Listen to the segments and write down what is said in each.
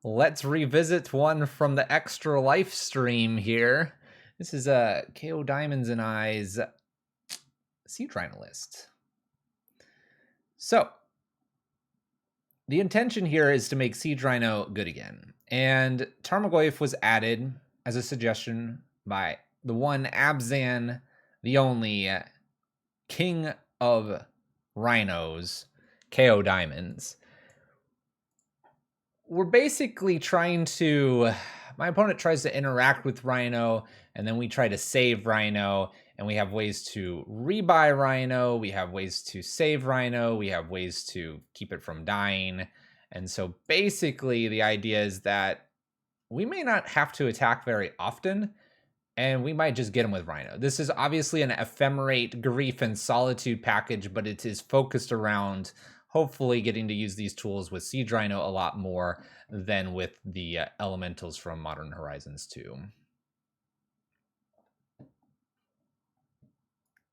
let's revisit one from the extra life stream here. This is KO Diamonds and I's Siege Rhino list. So, the intention here is to make Siege Rhino good again. And Tarmogoyf was added as a suggestion by the one Abzan, the only king of rhinos, KO Diamonds. We're basically trying to... My opponent tries to interact with Rhino, and then we try to save Rhino, and we have ways to rebuy Rhino, we have ways to save Rhino, we have ways to keep it from dying. And so basically the idea is that we may not have to attack very often, and we might just get him with Rhino. This is obviously an ephemerate grief and solitude package, but it is focused around hopefully getting to use these tools with Siege Rhino a lot more than with the elementals from Modern Horizons 2.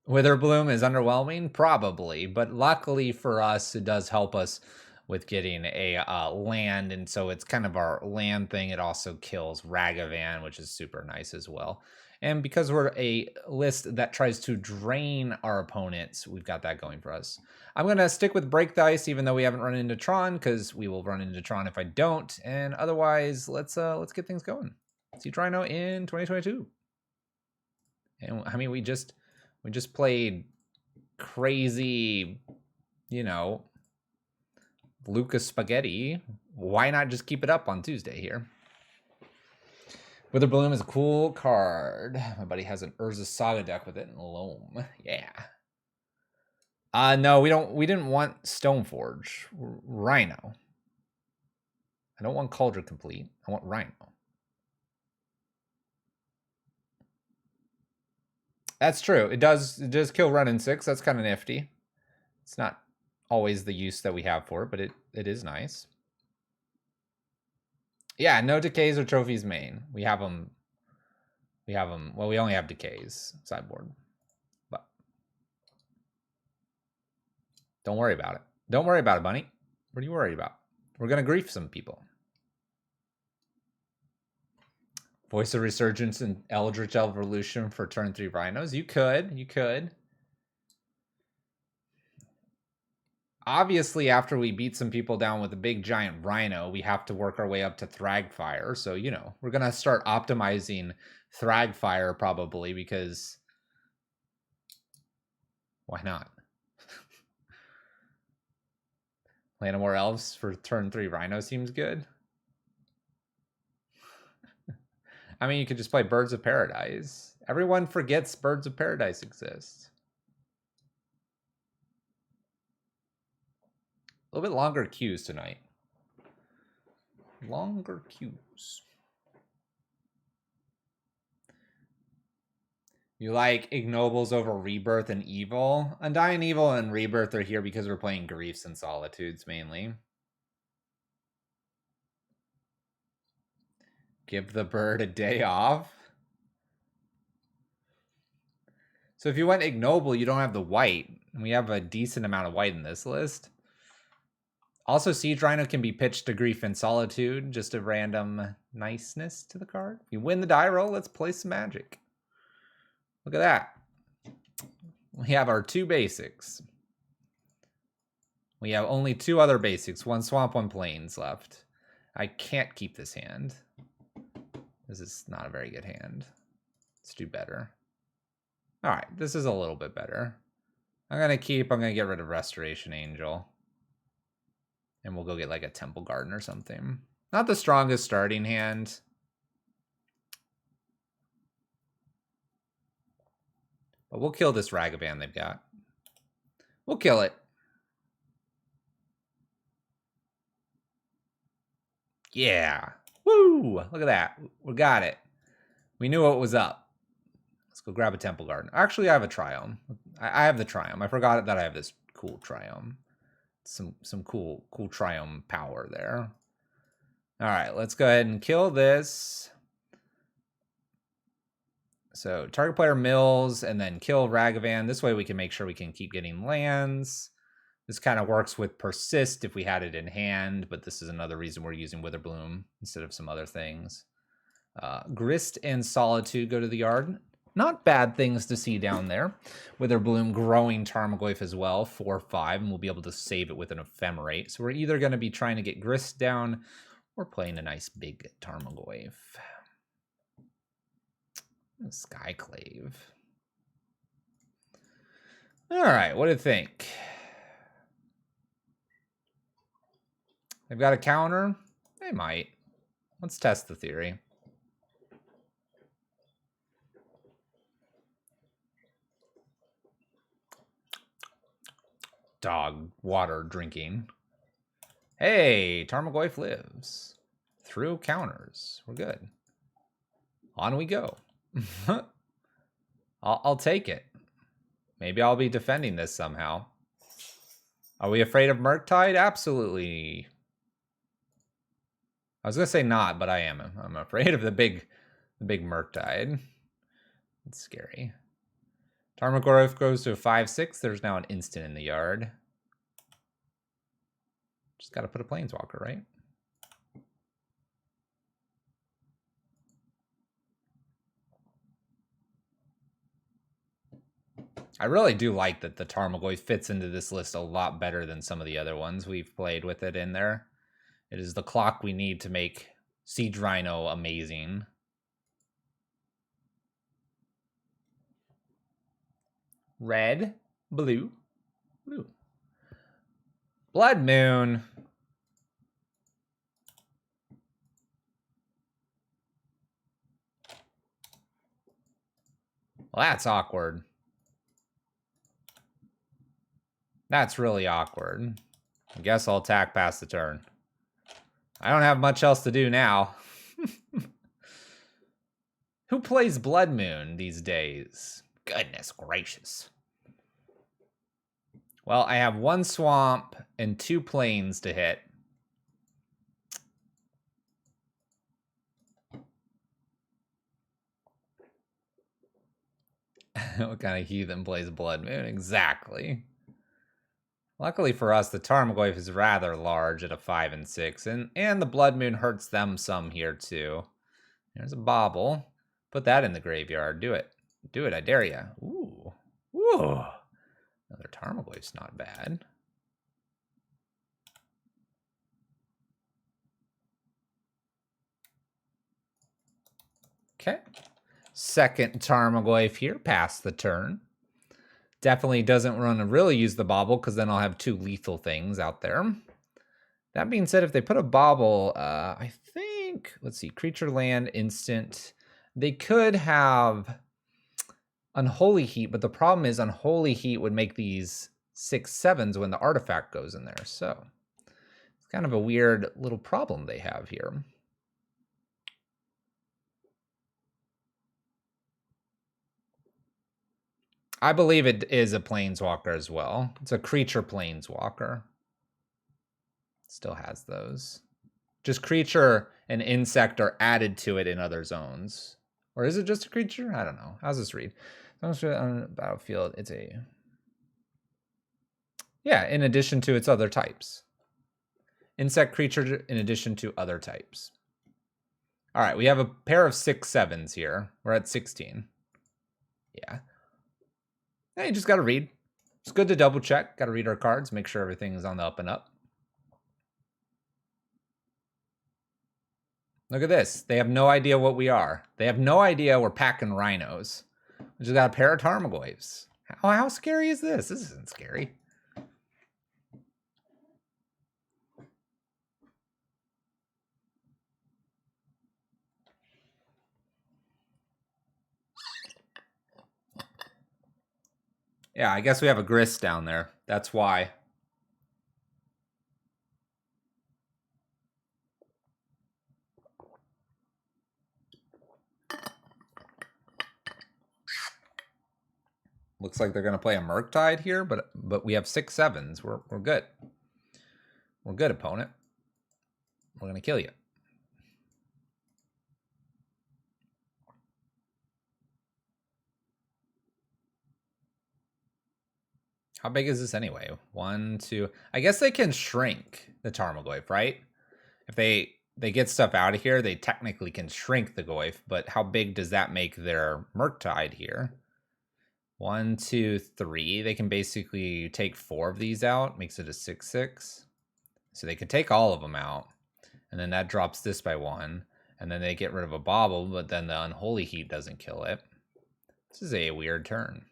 Witherbloom is underwhelming? Probably, but luckily for us, it does help us with getting a land, and so it's kind of our land thing. It also kills Ragavan, which is super nice as well. And because we're a list that tries to drain our opponents, we've got that going for us. I'm going to stick with Break the Ice, even though we haven't run into Tron, because we will run into Tron if I don't. And otherwise, let's get things going. Siege Rhino in 2022. And I mean, we just played crazy, you know, Lucas Spaghetti. Why not just keep it up on Tuesday here? Witherbloom is a cool card. My buddy has an Urza Saga deck with it in Loam. Yeah. No, we didn't want Stoneforge. Rhino. I don't want Cauldron Complete. I want Rhino. That's true. It does kill Run in 6. That's kind of nifty. It's not always the use that we have for it, but it is nice. Yeah, no decays or trophies main. We have them. Well, we only have decays sideboard. But don't worry about it. Don't worry about it, Bunny. What are you worried about? We're going to grief some people. Voice of Resurgence and Eldritch Evolution for turn 3 Rhinos. You could. Obviously, after we beat some people down with a big giant Rhino, we have to work our way up to Thragfire. So, you know, we're going to start optimizing Thragfire probably because why not? Land more elves for turn 3 Rhino seems good. I mean, you could just play Birds of Paradise. Everyone forgets Birds of Paradise exists. A little bit longer queues tonight. Longer queues. You like Ignobles over Rebirth and Evil? Undying Evil and Rebirth are here because we're playing Griefs and Solitudes mainly. Give the bird a day off. So if you went Ignoble, you don't have the white. And we have a decent amount of white in this list. Also, Siege Rhino can be pitched to Grief and Solitude. Just a random niceness to the card. If you win the die roll, let's play some Magic. Look at that. We have our 2 basics. We have only 2 other basics. 1 Swamp, 1 Plains left. I can't keep this hand. This is not a very good hand. Let's do better. All right, this is a little bit better. I'm going to get rid of Restoration Angel. And we'll go get like a Temple Garden or something. Not the strongest starting hand. But we'll kill this Ragavan they've got. We'll kill it. Yeah. Woo! Look at that. We got it. We knew what was up. Let's go grab a Temple Garden. Actually, I have a Triome. I have the Triome. I forgot that I have this cool Triome. Some cool Triome power there. All right, let's go ahead and kill this. So target player mills and then kill Ragavan. This way we can make sure we can keep getting lands. This kind of works with Persist if we had it in hand, but this is another reason we're using Witherbloom instead of some other things. Grist and Solitude go to the yard. Not bad things to see down there. Witherbloom growing Tarmogoyf as well, 4/5, and we'll be able to save it with an Ephemerate. So we're either going to be trying to get Grist down or playing a nice big Tarmogoyf. Skyclave. All right, what do you think? They've got a counter? They might. Let's test the theory. Dog water drinking. Hey, Tarmogoyf lives. Through counters. We're good. On we go. I'll take it. Maybe I'll be defending this somehow. Are we afraid of Murktide? Absolutely. I was gonna say not, but I am. I'm afraid of the big Murktide. It's scary. Tarmogoyf goes to a 5/6. There's now an instant in the yard. Just gotta put a Planeswalker, right? I really do like that the Tarmogoyf fits into this list a lot better than some of the other ones we've played with it in there. It is the clock we need to make Siege Rhino amazing. Red, blue, blue. Blood Moon. Well, that's awkward. That's really awkward. I guess I'll attack past the turn. I don't have much else to do now. Who plays Blood Moon these days? Goodness gracious. Well, I have 1 swamp and 2 plains to hit. What kind of heathen plays Blood Moon? Exactly. Luckily for us, the Tarmogoyf is rather large at a 5 and 6, and the Blood Moon hurts them some here too. There's a Bauble. Put that in the graveyard. Do it. Do it, I dare ya. Ooh. Ooh. Another Tarmogoyf's not bad. Okay. Second Tarmogoyf here, past the turn. Definitely doesn't want to really use the Bauble because then I'll have 2 lethal things out there. That being said, if they put a Bauble, I think, let's see, creature, land, instant. They could have Unholy Heat, but the problem is Unholy Heat would make these 6/7s when the artifact goes in there. So it's kind of a weird little problem they have here. I believe it is a Planeswalker as well. It's a creature Planeswalker. Still has those. Just creature and insect are added to it in other zones. Or is it just a creature? I don't know. How's this read? On battlefield, it's a... Yeah, in addition to its other types. Insect creature in addition to other types. All right, we have a pair of 6/7s here. We're at 16. Yeah. Yeah, you just got to read. It's good to double check. Got to read our cards, make sure everything is on the up and up. Look at this. They have no idea what we are. They have no idea we're packing rhinos. We just got a pair of Tarmogoyfs. How scary is this? This isn't scary. Yeah, I guess we have a grist down there. That's why. Looks like they're going to play a Murktide here, but we have 6/7s. We're good. We're good, opponent. We're going to kill you. How big is this anyway? 1, 2. I guess they can shrink the Tarmogoyf, right? If they get stuff out of here, they technically can shrink the Goyf, but how big does that make their Murktide here? 1, 2, 3. They can basically take 4 of these out, makes it a 6/6. So they can take all of them out, and then that drops this by 1, and then they get rid of a Bobble, but then the Unholy Heat doesn't kill it. This is a weird turn.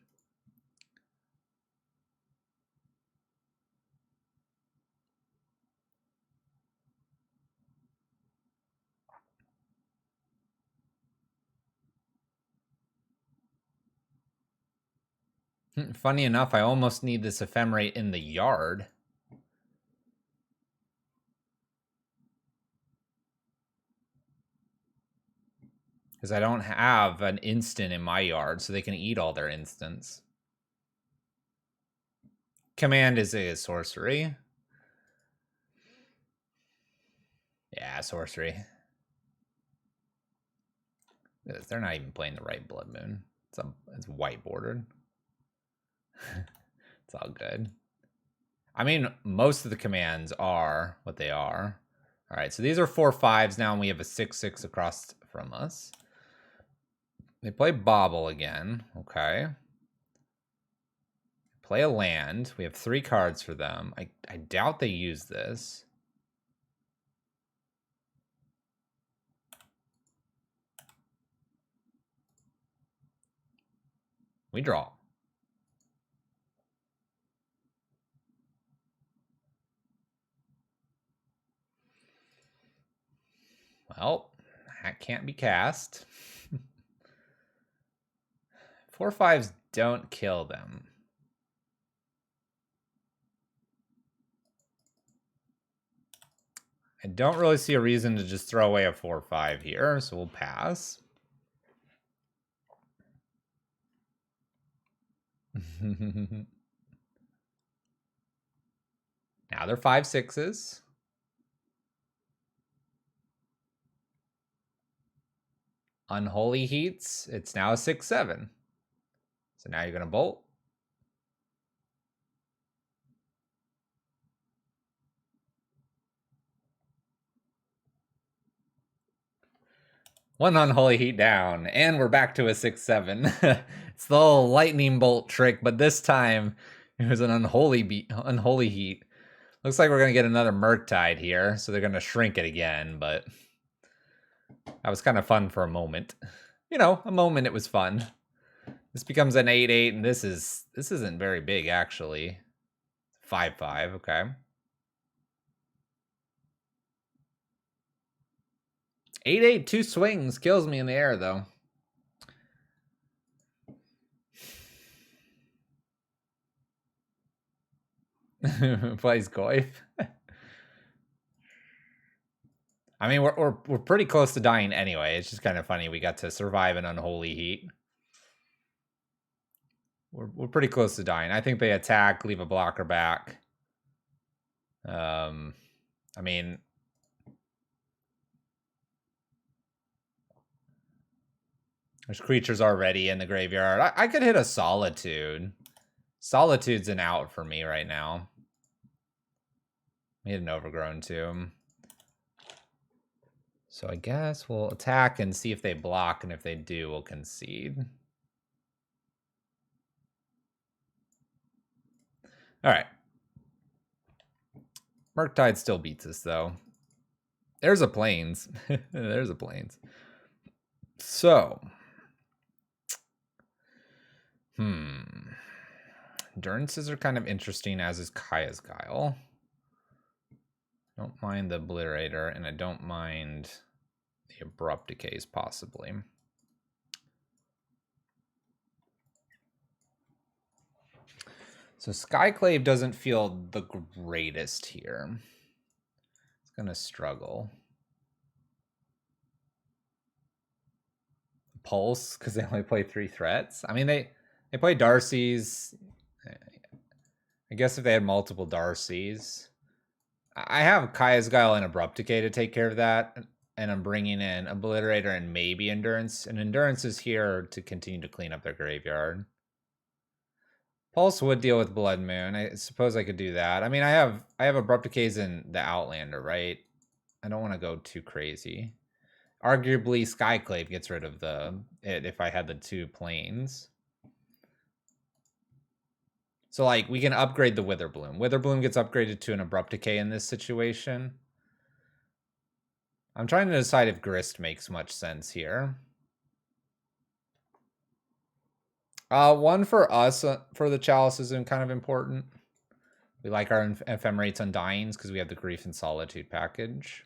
Funny enough, I almost need this Ephemerate in the yard. Because I don't have an instant in my yard, so they can eat all their instants. Command is a sorcery. Yeah, sorcery. They're not even playing the right Blood Moon. It's white bordered. It's all good. I mean, most of the commands are what they are. All right, so these are 4/5s now, and we have a 6/6 across from us. They play Bobble again. Okay. Play a land. We have 3 cards for them. I doubt they use this. We draw. Well, that can't be cast. 4/5s don't kill them. I don't really see a reason to just throw away a 4/5 here, so we'll pass. Now they're 5/6s. Unholy Heats. It's now a 6/7. So now you're going to bolt. One Unholy Heat down, and we're back to a 6/7. It's the whole lightning bolt trick, but this time it was an Unholy Heat. Looks like we're going to get another Murktide here, so they're going to shrink it again, but that was kind of fun for a moment. You know, a moment it was fun. This becomes an 8/8, and this isn't very big, actually. 5/5, okay. 8/8, 2 swings, kills me in the air, though. Plays Goyf. I mean, we're pretty close to dying anyway. It's just kind of funny we got to survive an Unholy Heat. We're pretty close to dying. I think they attack, leave a blocker back. I mean, there's creatures already in the graveyard. I could hit a Solitude. Solitude's an out for me right now. We hit an Overgrown too. So I guess we'll attack and see if they block, and if they do, we'll concede. All right. Murktide still beats us, though. There's a Plains. There's a Plains. So. Endurances are kind of interesting, as is Kaya's Guile. I don't mind the Obliterator, and I don't mind the Abrupt Decays, possibly. So Skyclave doesn't feel the greatest here. It's going to struggle. Pulse, because they only play 3 threats. I mean, they play Darcy's. I guess if they had multiple Darcy's. I have Kaya's Guile and Abrupt Decay to take care of that. And I'm bringing in Obliterator and maybe Endurance. And Endurance is here to continue to clean up their graveyard. Pulse would deal with Blood Moon. I suppose I could do that. I mean, I have Abrupt Decays in the Outlander, right? I don't want to go too crazy. Arguably, Skyclave gets rid of it if I had the 2 planes. So, like, we can upgrade the Witherbloom. Witherbloom gets upgraded to an Abrupt Decay in this situation. I'm trying to decide if Grist makes much sense here. One for us, for the Chalice is kind of important. We like our Ephemerates Undyings because we have the Grief and Solitude package.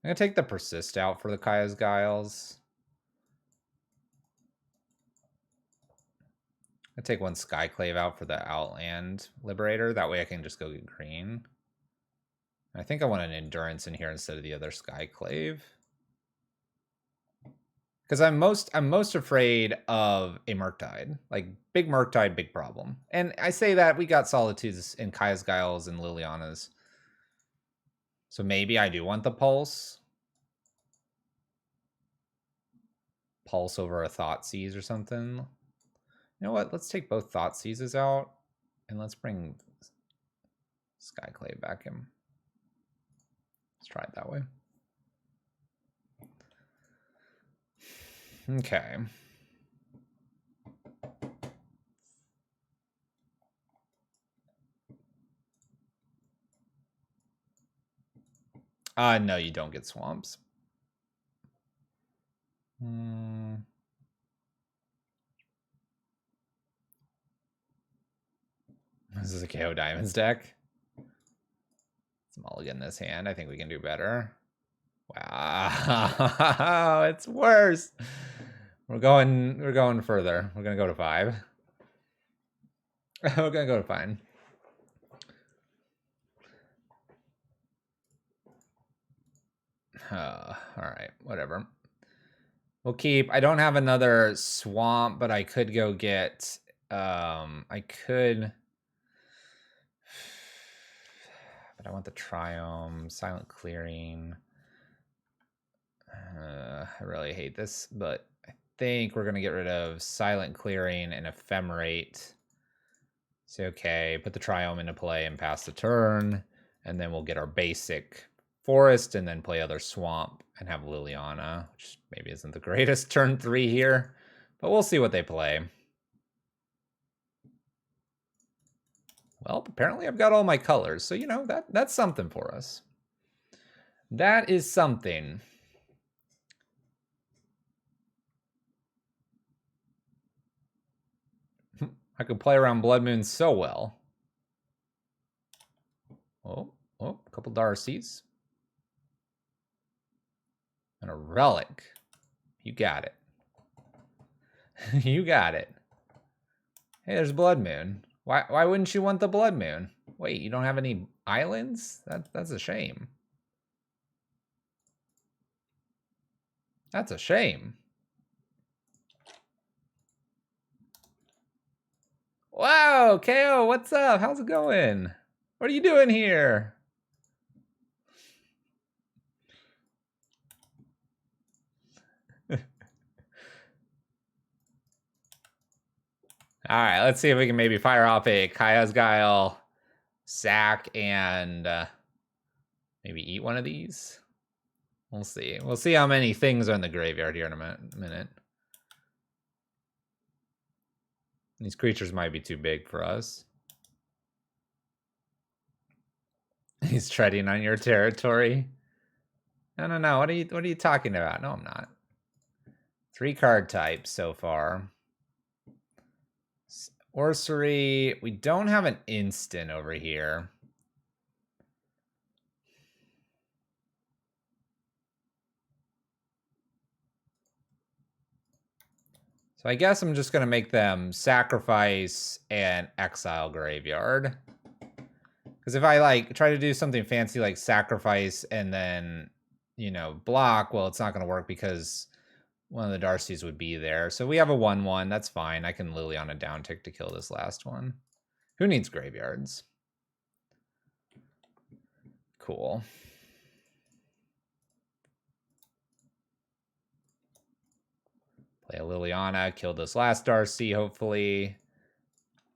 I'm going to take the Persist out for the Kaya's Guiles. I take one Skyclave out for the Outland Liberator. That way I can just go get green. I think I want an Endurance in here instead of the other Skyclave. Because I'm most afraid of a Murktide. Like, big Murktide, big problem. And I say that we got Solitudes in Kaya's Guiles and Liliana's. So maybe I do want the Pulse. Pulse over a Thoughtseize or something. You know what? Let's take both Thoughtseizes out. And let's bring Skyclave back in. Let's try it that way. Okay. No, you don't get swamps. This is a KO Diamonds deck. Let's mulligan this hand. I think we can do better. Wow, it's worse. We're going further. We're gonna go to 5. We're gonna go to fine. All right, whatever. We'll keep. I don't have another swamp, but I could go get. I could. But I want the Triome, Silent Clearing. I really hate this, but I think we're gonna get rid of Silent Clearing and Ephemerate. Say okay, put the Triome into play and pass the turn, and then we'll get our basic Forest and then play other Swamp and have Liliana, which maybe isn't the greatest turn 3 here, but we'll see what they play. Well, apparently I've got all my colors, so you know, that's something for us. That is something. I could play around Blood Moon so well. Oh, a couple Darcys. And a Relic. You got it. You got it. Hey, there's Blood Moon. Why wouldn't you want the Blood Moon? Wait, you don't have any islands? That's a shame. That's a shame. Wow, KO, what's up? How's it going? What are you doing here? All right, let's see if we can maybe fire off a Kaya's Guile, sack, and maybe eat one of these. We'll see. We'll see how many things are in the graveyard here in a minute. These creatures might be too big for us. He's treading on your territory. No. What are you talking about? No, I'm not. 3 card types so far. Orrery. We don't have an instant over here. So I guess I'm just going to make them sacrifice and exile graveyard. Because if I like try to do something fancy like sacrifice and then, you know, block, well, it's not going to work because one of the Darcys would be there. So we have a 1/1. That's fine. I can Liliana downtick to kill this last one. Who needs graveyards? Cool. Play a Liliana, kill this last Darcy, hopefully.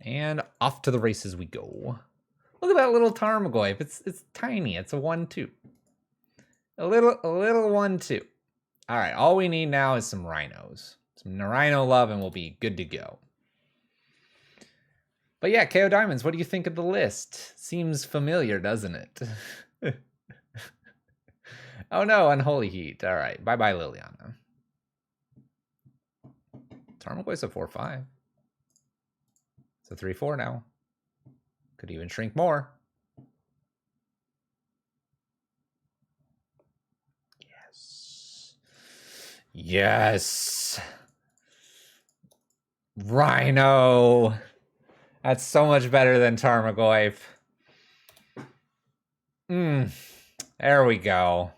And off to the races we go. Look at that little Tarmogoyf. It's tiny. It's a 1/2. A little 1/2. All right, all we need now is some Rhinos. Some Rhino love and we'll be good to go. But yeah, KO Diamonds, what do you think of the list? Seems familiar, doesn't it? Oh no, Unholy Heat. All right, bye-bye Liliana. Tarmogoyf's a 4/5. It's a 3/4 now. Could even shrink more. Yes. Yes. Rhino. That's so much better than Tarmogoyf. There we go.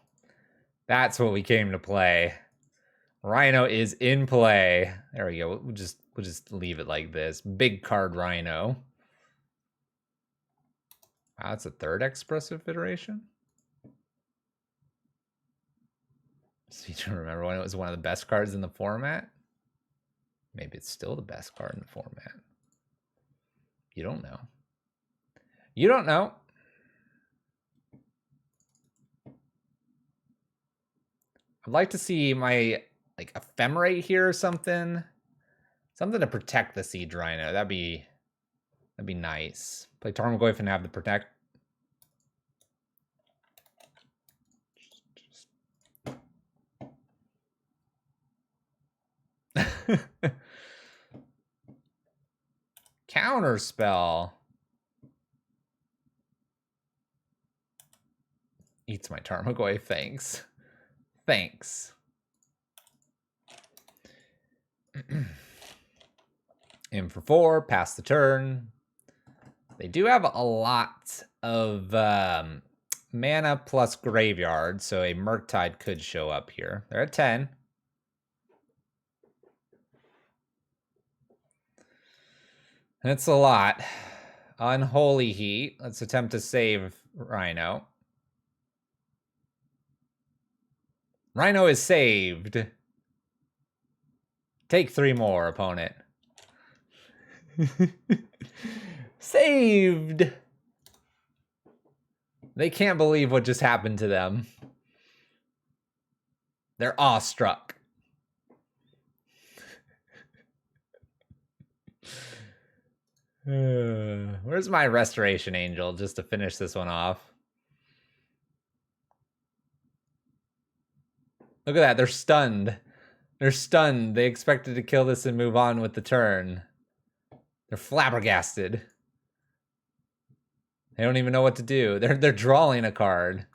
That's what we came to play. Rhino is in play. There we go. We'll just leave it like this. Big card Rhino. Wow, that's a third expressive iteration. So you don't remember when it was one of the best cards in the format? Maybe it's still the best card in the format. You don't know. You don't know. I'd like to see my like Ephemerate here or something. Something to protect the Siege Rhino. That'd be nice. Play Tarmogoyf and have the protect. Counter spell. Eats my Tarmogoyf, thanks. Thanks. In for 4, pass the turn. They do have a lot of mana plus graveyard, so a Murktide could show up here. They're at 10. And it's a lot. Unholy Heat. Let's attempt to save Rhino. Rhino is saved. Take 3 more, opponent. Saved! They can't believe what just happened to them. They're awestruck. Where's my Restoration Angel, just to finish this one off? Look at that, they're stunned. They're stunned. They expected to kill this and move on with the turn. They're flabbergasted. They don't even know what to do. They're drawing a card.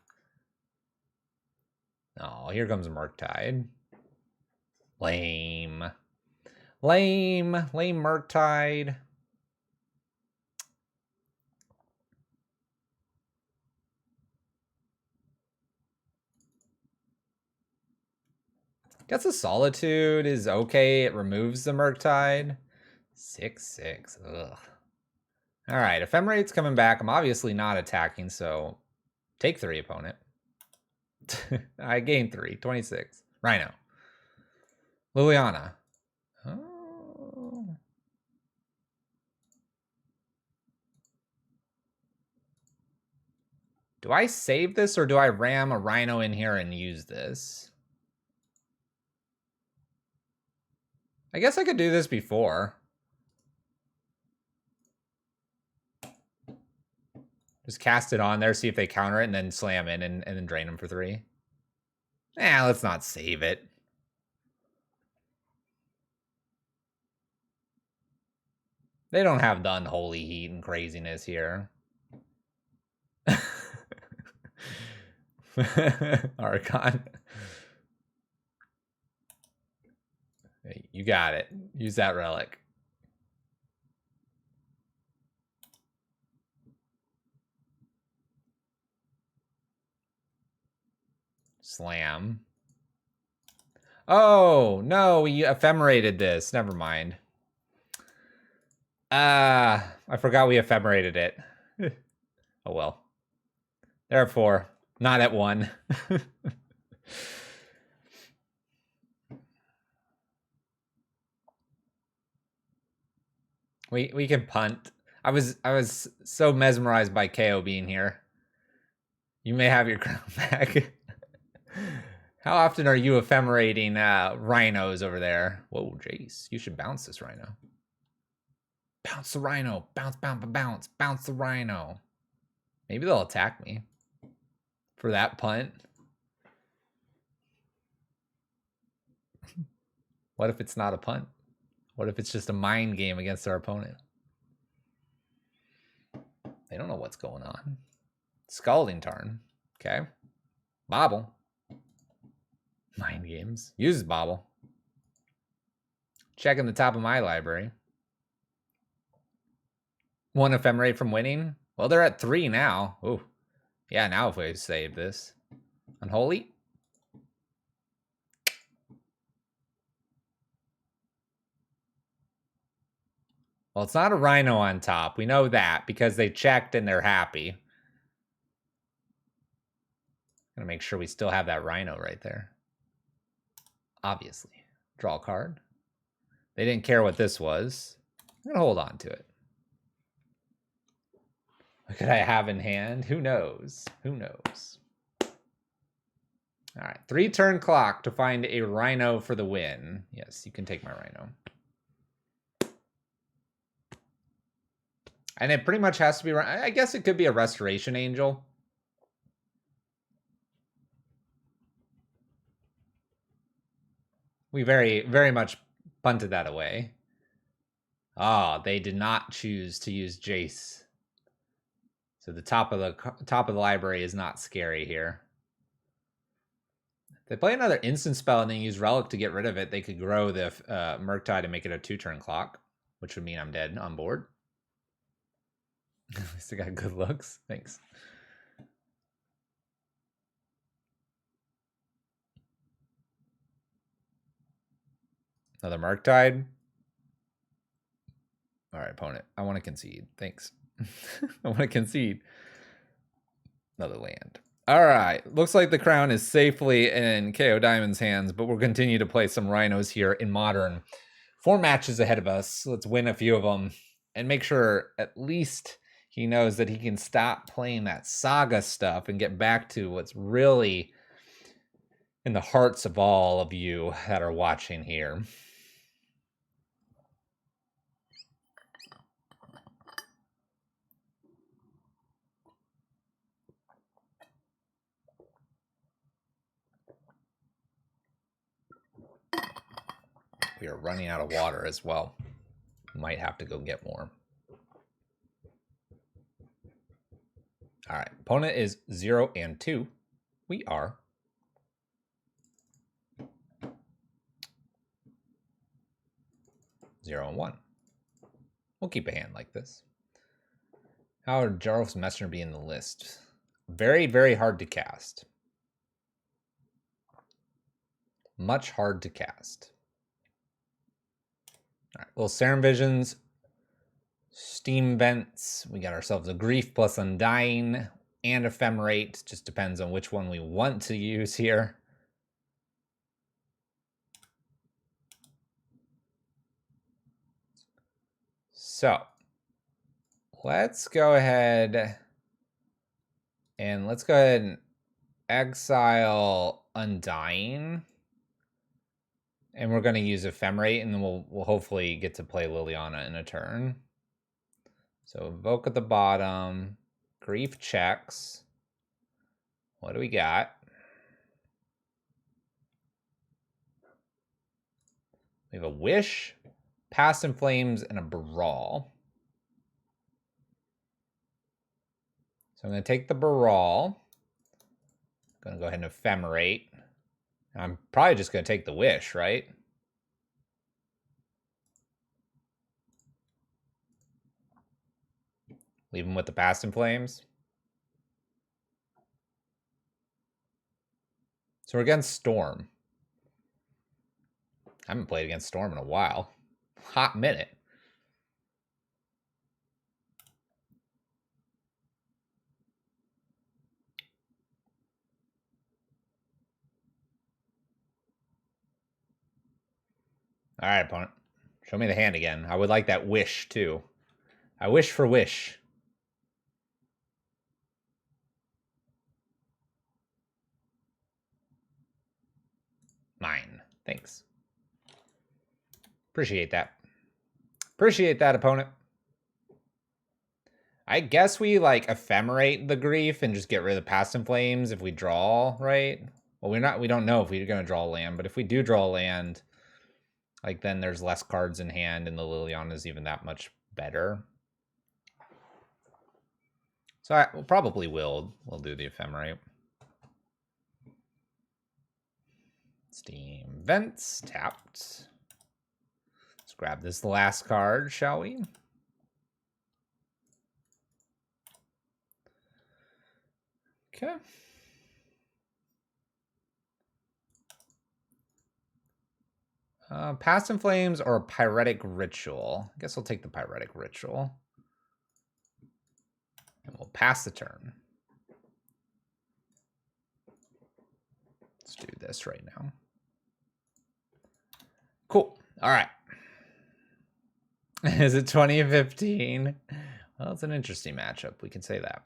Oh, here comes Murktide. Lame. Lame Murktide. Guess the Solitude is okay. It removes the Murktide. 6/6. Ugh. All right, Ephemerate's coming back. I'm obviously not attacking, so take 3, opponent. I gained 3. 26. Rhino. Liliana. Oh. Do I save this or do I ram a Rhino in here and use this? I guess I could do this before. Just cast it on there, see if they counter it, and then slam in and then drain them for 3. Let's not save it. They don't have the Unholy Heat and craziness here. Archon. Hey, you got it. Use that relic. Slam. Oh, no, we ephemerated this. Never mind. I forgot we ephemerated it. Oh, well. Therefore, not at 1. We can punt. I was so mesmerized by KO being here. You may have your crown back. How often are you ephemerating rhinos over there? Whoa, Jace, you should bounce this rhino. Bounce the rhino. Bounce, bounce, bounce. Bounce the rhino. Maybe they'll attack me for that punt. What if it's not a punt? What if it's just a mind game against our opponent? They don't know what's going on. Scalding Tarn. Okay. Bobble. Mind games. Uses Bobble. Checking the top of my library. One ephemerate from winning. Well, they're at 3 now. Ooh. Yeah, now if we save this. Unholy. Well, it's not a rhino on top. We know that because they checked and they're happy. Gonna make sure we still have that rhino right there. Obviously. Draw a card. They didn't care what this was. I'm gonna hold on to it. What could I have in hand? Who knows? Who knows? All right, 3-turn clock to find a rhino for the win. Yes, you can take my rhino. And it pretty much has to be, I guess it could be a restoration angel. We very, very much punted that away. Oh, they did not choose to use Jace. So the top of the library is not scary here. If they play another instant spell and then use Relic to get rid of it, they could grow the Murktide and make it a 2-turn clock, which would mean I'm dead on board. At least I got good looks. Thanks. Another Murktide. All right, opponent. I want to concede. Thanks. I want to concede. Another land. All right. Looks like the crown is safely in KO Diamond's hands, but we'll continue to play some rhinos here in Modern. 4 matches ahead of us. Let's win a few of them and make sure at least he knows that he can stop playing that saga stuff and get back to what's really in the hearts of all of you that are watching here. We are running out of water as well. Might have to go get more. All right. Opponent is 0 and 2. We are 0 and 1. We'll keep a hand like this. How would Jarl's Messenger be in the list? Very, very hard to cast. Much hard to cast. All right, little Serum Visions, Steam Vents. We got ourselves a Grief plus Undying and Ephemerate. Just depends on which one we want to use here. So let's go ahead and exile Undying. And we're going to use Ephemerate, and then we'll hopefully get to play Liliana in a turn. So Evoke at the bottom. Grief checks. What do we got? We have a Wish, Past in Flames, and a Brawl. So I'm going to take the Brawl. I'm going to go ahead and Ephemerate. I'm probably just going to take the Wish, right? Leave him with the Past in Flames. So we're against Storm. I haven't played against Storm in a while. Hot minute. All right, opponent. Show me the hand again. I would like that wish, too. I wish for wish. Mine. Thanks. Appreciate that. Appreciate that, opponent. I guess we, like, ephemerate the grief and just get rid of the Past in Flames if we draw, right? Well, we don't know if we're going to draw a land, but if we do draw a land, like, then there's less cards in hand, and the Liliana is even that much better. So we'll probably we'll do the ephemerate. Steam Vents, tapped. Let's grab this last card, shall we? Okay. Past in Flames or Pyretic Ritual? I guess we'll take the Pyretic Ritual. And we'll pass the turn. Let's do this right now. Cool. All right. Is it 2015? Well, it's an interesting matchup. We can say that.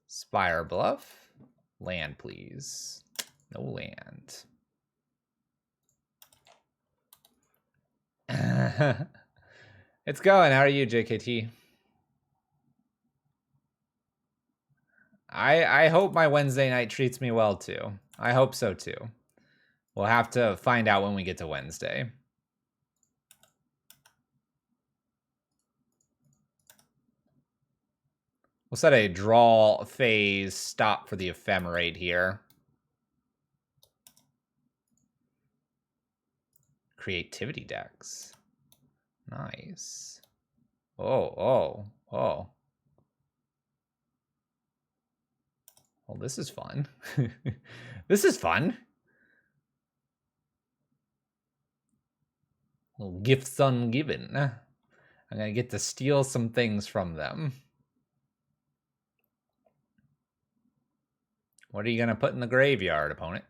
Spire Bluff. Land, please. No land. It's going. How are you, JKT? I hope my Wednesday night treats me well, too. I hope so, too. We'll have to find out when we get to Wednesday. We'll set a draw phase stop for the ephemerate here. Creativity decks. Nice. Oh. Well, this is fun. This is fun. Little gifts ungiven. I'm going to get to steal some things from them. What are you going to put in the graveyard, opponent?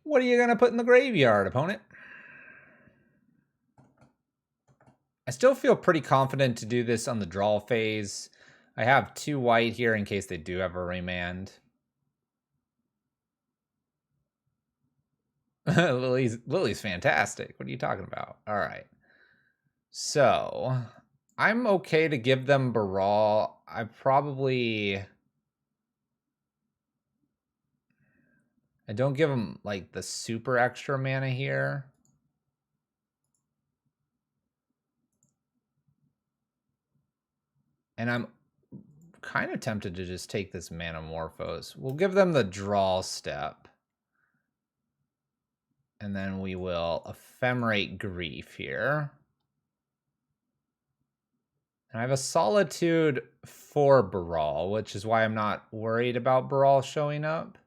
What are you going to put in the graveyard, opponent? I still feel pretty confident to do this on the draw phase. I have 2 white here in case they do have a remand. Lily's fantastic. What are you talking about? All right. So, I'm okay to give them Baral. I don't give them, like, the super extra mana here. And I'm kind of tempted to just take this Manamorphose. We'll give them the draw step. And then we will ephemerate Grief here. And I have a Solitude for Baral, which is why I'm not worried about Baral showing up.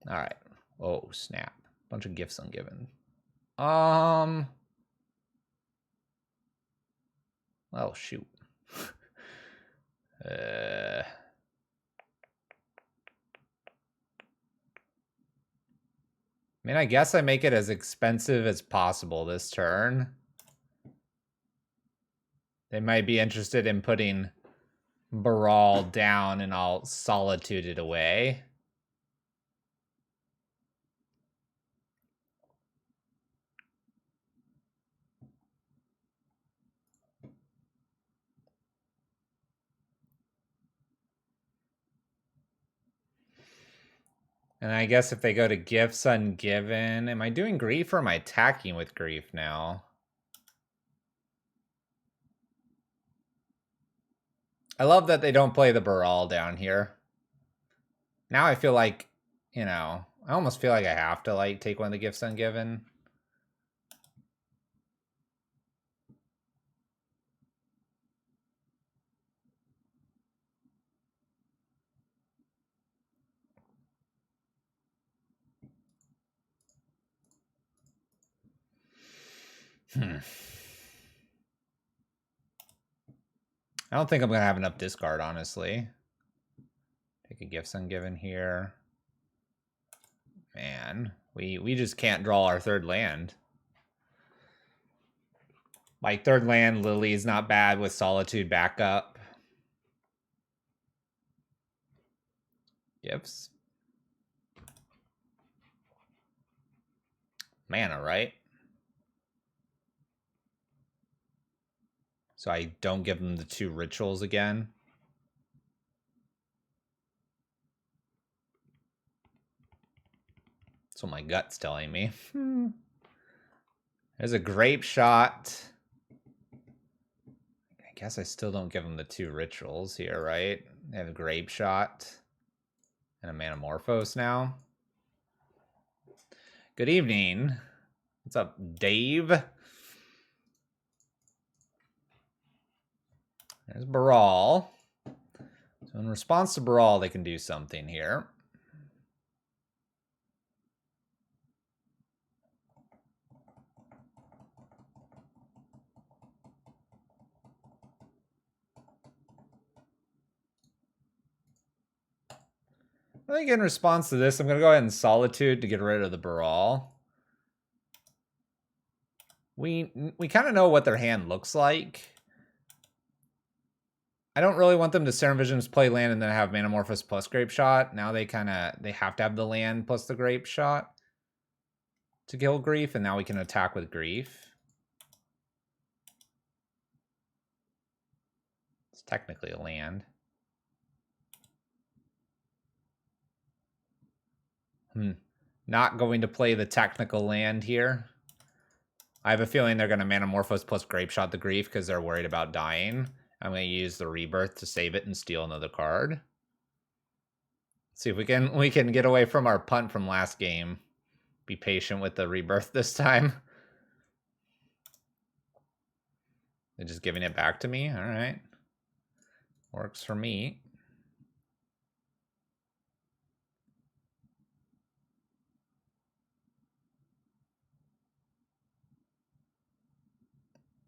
All right. Oh, snap. Bunch of gifts ungiven. Oh, shoot. I mean, I guess I make it as expensive as possible this turn. They might be interested in putting Baral down and I'll Solitude it away. And I guess if they go to gifts ungiven, am I doing grief or am I attacking with grief now? I love that they don't play the Baral down here. Now I feel like, you know, I almost feel like I have to, like, take one of the gifts ungiven. I don't think I'm going to have enough discard, honestly. a Gifts Ungiven here. Man, we just can't draw our third land. Like, third land, Lily is not bad with Solitude backup. Gifts. Mana, right? So I don't give them the 2 rituals again. That's what my gut's telling me. There's a Grape Shot. I guess I still don't give them the 2 rituals here, right? They have a Grape Shot and a Manamorphose now. Good evening. What's up, Dave? There's Baral. So in response to Baral, they can do something here. I think in response to this, I'm going to go ahead and Solitude to get rid of the Baral. We kind of know what their hand looks like. I don't really want them to Serum Visions, play land, and then have Manamorphose plus Grape Shot. Now they have to have the land plus the Grape Shot to kill Grief, and now we can attack with Grief. It's technically a land. Not going to play the technical land here. I have a feeling they're going to Manamorphose plus Grape Shot the Grief because they're worried about dying. I'm going to use the Rebirth to save it and steal another card. See if we can get away from our punt from last game. Be patient with the Rebirth this time. They're just giving it back to me. All right. Works for me.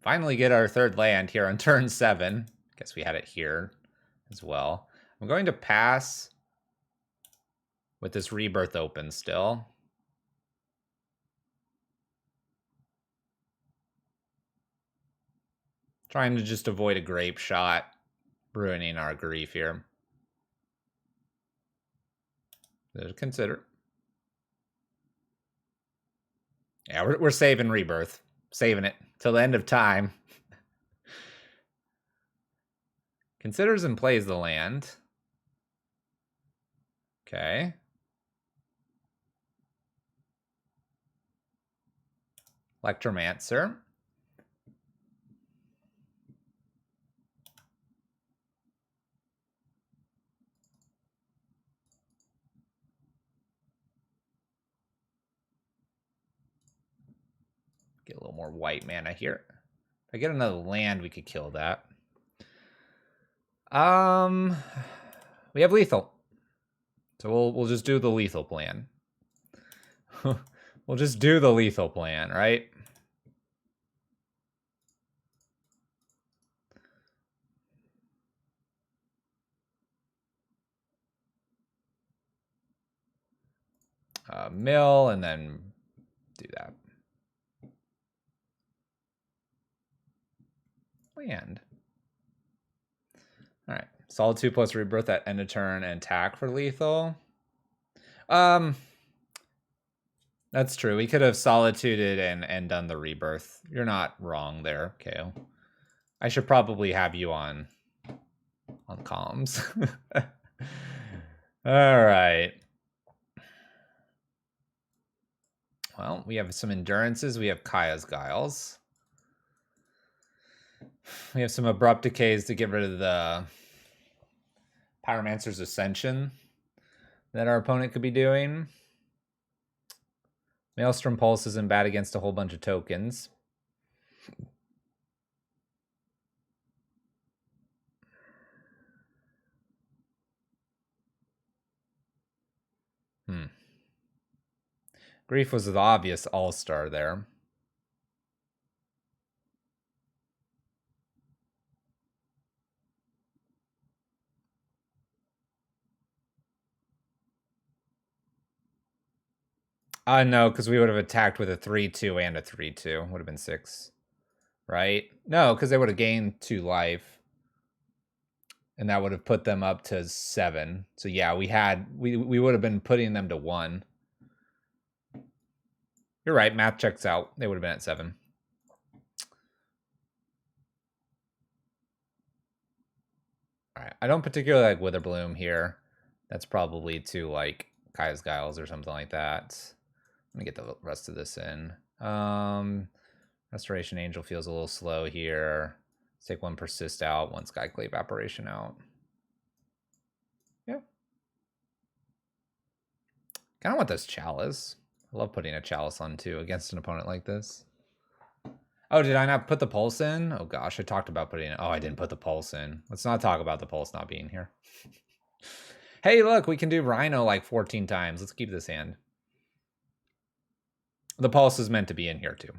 Finally get our third land here on turn 7. Guess we had it here as well. I'm going to pass with this Rebirth open still. Trying to just avoid a Grape Shot, ruining our Grief here. Consider. Yeah, we're saving Rebirth. Saving it till the end of time. Considers and plays the land. Okay. Electromancer. Get a little more white mana here. If I get another land, we could kill that. We have lethal. So we'll just do the lethal plan. We'll just do the lethal plan, right? Mill, and then do that. Land. All right. Solitude plus Rebirth at end of turn and attack for lethal. That's true. We could have Solituded and done the Rebirth. You're not wrong there, Kale. I should probably have you on comms. All right. Well, we have some Endurances. We have Kaya's Guiles. We have some Abrupt Decays to get rid of the Pyromancer's Ascension that our opponent could be doing. Maelstrom Pulse isn't bad against a whole bunch of tokens. Grief was the obvious all-star there. No, because we would have attacked with a 3/2 and a 3/2. Would have been 6. Right? No, because they would have gained 2 life. And that would have put them up to 7. So yeah, we would have been putting them to 1. You're right, math checks out. They would have been at 7. Alright. I don't particularly like Witherbloom here. That's probably to like Kaya's Giles or something like that. Let me get the rest of this in. Restoration Angel feels a little slow here. Let's take 1 Persist out, 1 Skyclave Apparition out. Yeah. Kind of want this Chalice. I love putting a Chalice on too against an opponent like this. Oh, did I not put the Pulse in? Oh gosh, I talked about putting it. Oh, I didn't put the Pulse in. Let's not talk about the Pulse not being here. Hey, look, we can do Rhino like 14 times. Let's keep this hand. The Pulse is meant to be in here too.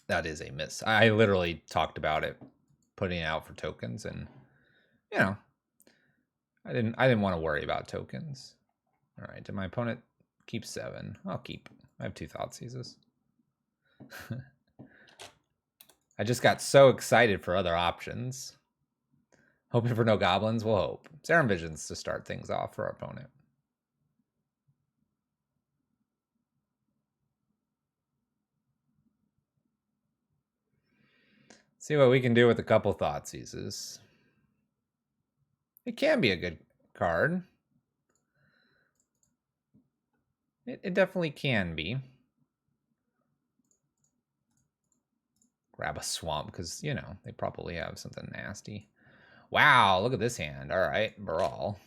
That is a miss. I literally talked about it, putting it out for tokens, and you know, I didn't want to worry about tokens. All right, did my opponent keep 7? I'll keep. I have 2 Thoughtseizes. I just got so excited for other options. Hoping for no goblins, we'll hope. Serum Visions to start things off for our opponent. See what we can do with a couple Thoughtseizes. It can be a good card. It definitely can be. Grab a Swamp, because, you know, they probably have something nasty. Wow, look at this hand. All right, Brawl.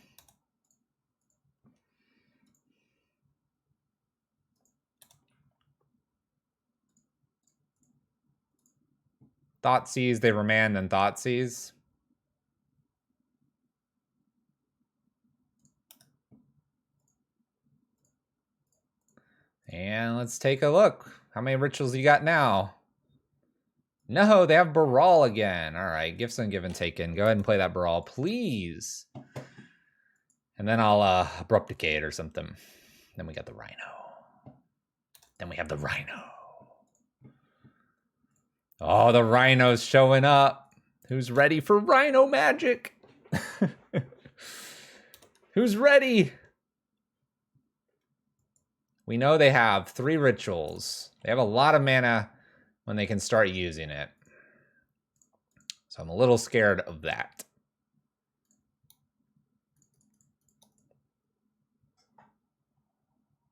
Thoughtseize, they remand, then Thoughtseize. And let's take a look. How many rituals you got now? No, they have Brawl again. All right, Gifts and Give and Taken. Go ahead and play that Brawl, please. And then I'll Abrupt Decay it or something. Then we got the Rhino. Then we have the Rhino. Oh, the Rhino's showing up. Who's ready for Rhino magic? Who's ready? We know they have 3 rituals. They have a lot of mana when they can start using it. So I'm a little scared of that.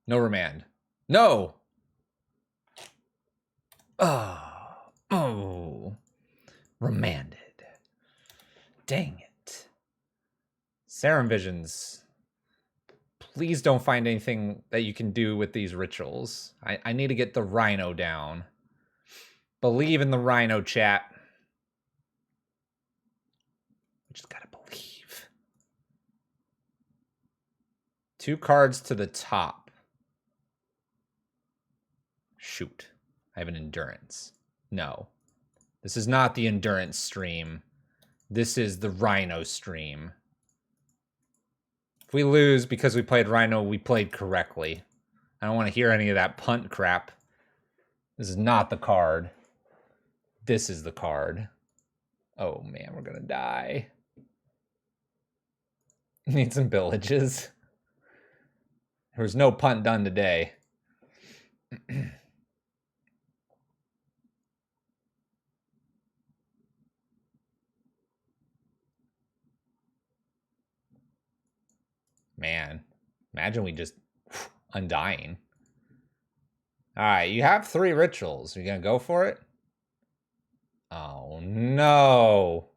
No remand. No! Oh. Remanded. Dang it. Serum Visions. Please don't find anything that you can do with these rituals. I need to get the Rhino down. Believe in the Rhino, chat. We just gotta believe. 2 cards to the top. Shoot. I have an Endurance. No. This is not the Endurance stream. This is the Rhino stream. If we lose because we played Rhino, we played correctly. I don't want to hear any of that punt crap. This is not the card. This is the card. Oh man, we're gonna die. Need some villages. There was no punt done today. Man, imagine we just Undying. All right, you have 3 rituals. You gonna go for it? Oh no.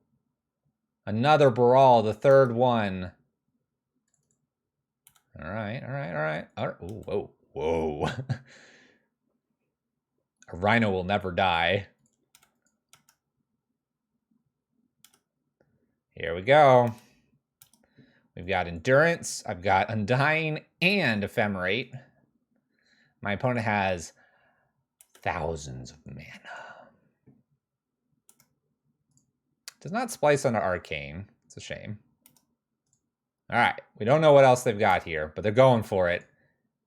Another Brawl, the 3rd one. All right, all right, all right. Ooh, whoa, whoa. A Rhino will never die. Here we go. We've got Endurance, I've got Undying, and Ephemerate. My opponent has thousands of mana. Does not splice onto Arcane. It's a shame. All right, we don't know what else they've got here, but they're going for it.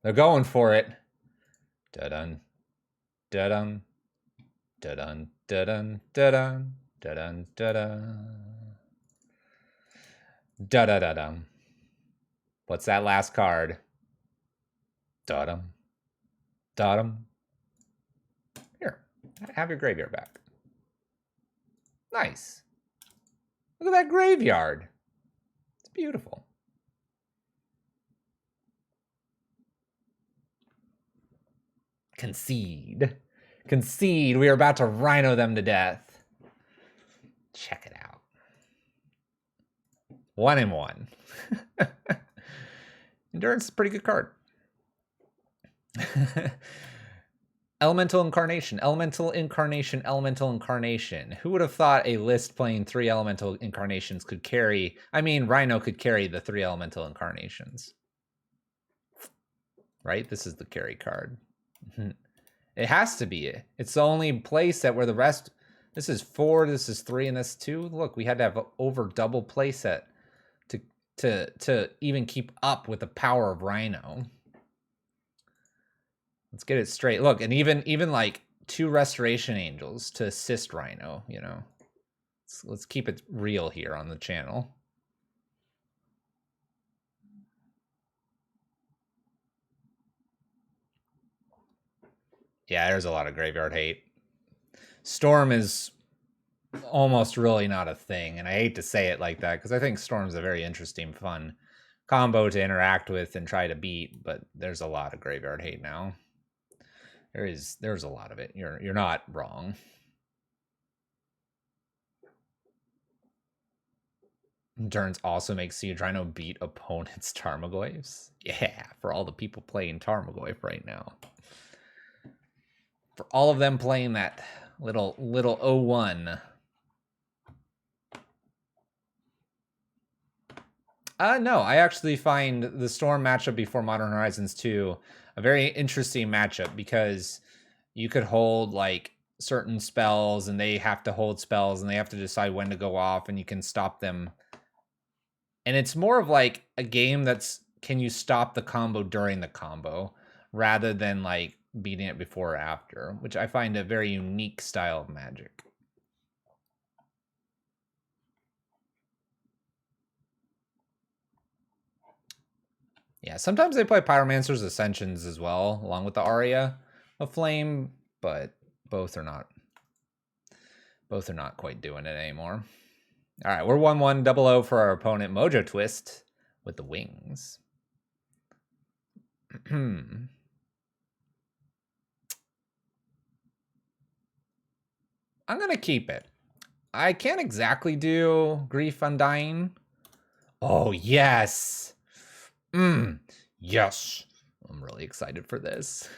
They're going for it. Da-dun. Da-dun. Da-dun. Da-dun. Da-dun. Da-dun. Da-dun. Da-da-da-dum. What's that last card? Da-dum. Da-dum. Here. Have your graveyard back. Nice. Look at that graveyard. It's beautiful. Concede. Concede. We are about to Rhino them to death. Check it out. 1-1. Endurance is a pretty good card. Elemental Incarnation. Elemental Incarnation. Elemental Incarnation. Who would have thought a list playing 3 Elemental Incarnations could carry... I mean, Rhino could carry the 3 Elemental Incarnations. Right? This is the carry card. It has to be. It's the only play set where the rest... This is 4, this is 3, and this 2. Look, we had to have over double play set to even keep up with the power of Rhino. Let's get it straight. Look, and even like 2 Restoration Angels to assist Rhino, you know. Let's keep it real here on the channel. Yeah, there's a lot of graveyard hate. Storm is almost really not a thing, and I hate to say it like that because I think Storm's a very interesting, fun combo to interact with and try to beat, but there's a lot of graveyard hate now. There's a lot of it. You're not wrong. Turns also makes Siege Rhino beat opponents' Tarmogoyfs. Yeah, for all the people playing Tarmogoyf right now. For all of them playing that little 01. No, I actually find the Storm matchup before Modern Horizons 2 a very interesting matchup because you could hold like certain spells and they have to hold spells and they have to decide when to go off and you can stop them. And it's more of like a game that's, can you stop the combo during the combo rather than like beating it before or after, which I find a very unique style of Magic. Yeah, sometimes they play Pyromancer's Ascensions as well, along with the Aria of Flame, but both are not quite doing it anymore. All right, we're 1-1 0-0 for our opponent, Mojo Twist, with the wings. I'm going to keep it. I can't exactly do Grief Undying. Oh, yes. Yes. I'm really excited for this.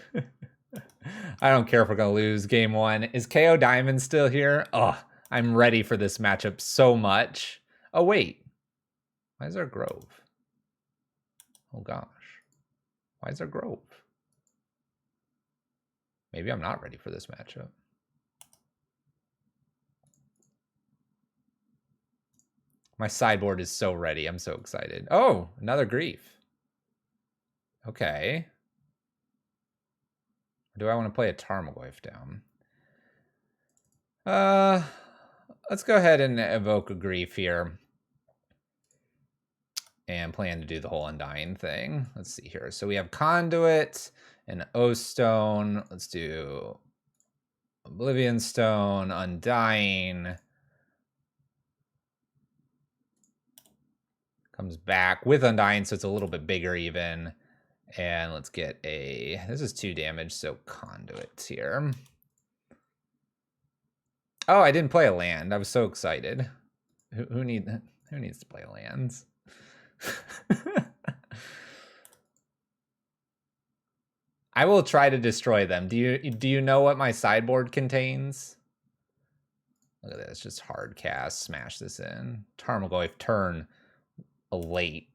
I don't care if we're going to lose game 1. Is KO Diamond still here? Oh, I'm ready for this matchup so much. Oh, wait. Why is there Grove? Oh, gosh. Why is there Grove? Maybe I'm not ready for this matchup. My sideboard is so ready. I'm so excited. Oh, another Grief. Okay. Or do I want to play a Tarmogoyf down? Let's go ahead and evoke a Grief here. And plan to do the whole Undying thing. Let's see here. So we have Conduit and O-Stone. Let's do Oblivion Stone, Undying. Comes back with Undying, so it's a little bit bigger even. And let's get a... This is 2 damage, so Conduit here. Oh, I didn't play a land. I was so excited. Who needs to play lands? I will try to destroy them. Do you know what my sideboard contains? Look at this, just hard cast, smash this in. Tarmogoyf turn late.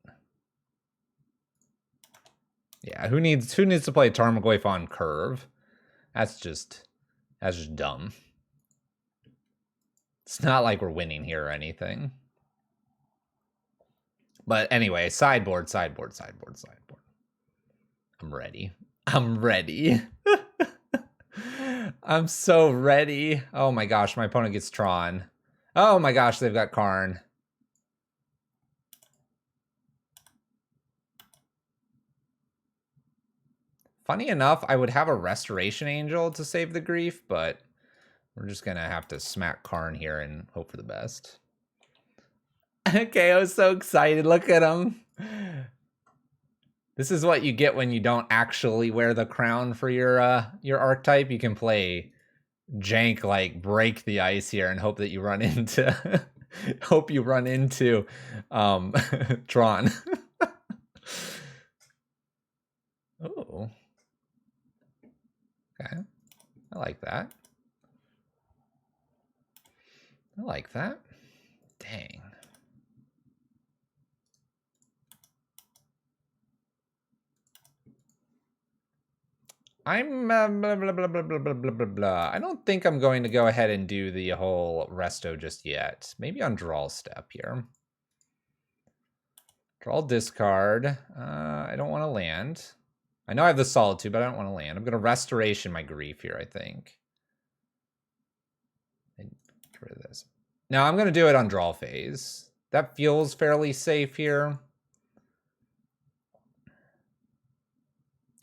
Yeah, who needs to play Tarmogoyf on curve? That's just dumb. It's not like we're winning here or anything. But anyway, sideboard. I'm ready. I'm so ready. Oh my gosh, my opponent gets Tron. Oh my gosh, they've got Karn. Funny enough, I would have a Restoration Angel to save the grief, but we're just gonna have to smack Karn here and hope for the best. Okay, I was so excited. Look at him. This is what you get when you don't actually wear the crown for your archetype. You can play jank like break the ice here and hope that you run into Tron. Oh. Okay. I like that. I like that. Dang. I'm blah, blah, blah, blah, blah, blah, blah, blah, blah. I don't think I'm going to go ahead and do the whole resto just yet. Maybe on draw step here. Draw discard. I don't want to land. I know I have the Solitude, but I don't want to land. I'm going to Restoration my grief here, I think. And get rid of this. Now I'm going to do it on draw phase. That feels fairly safe here.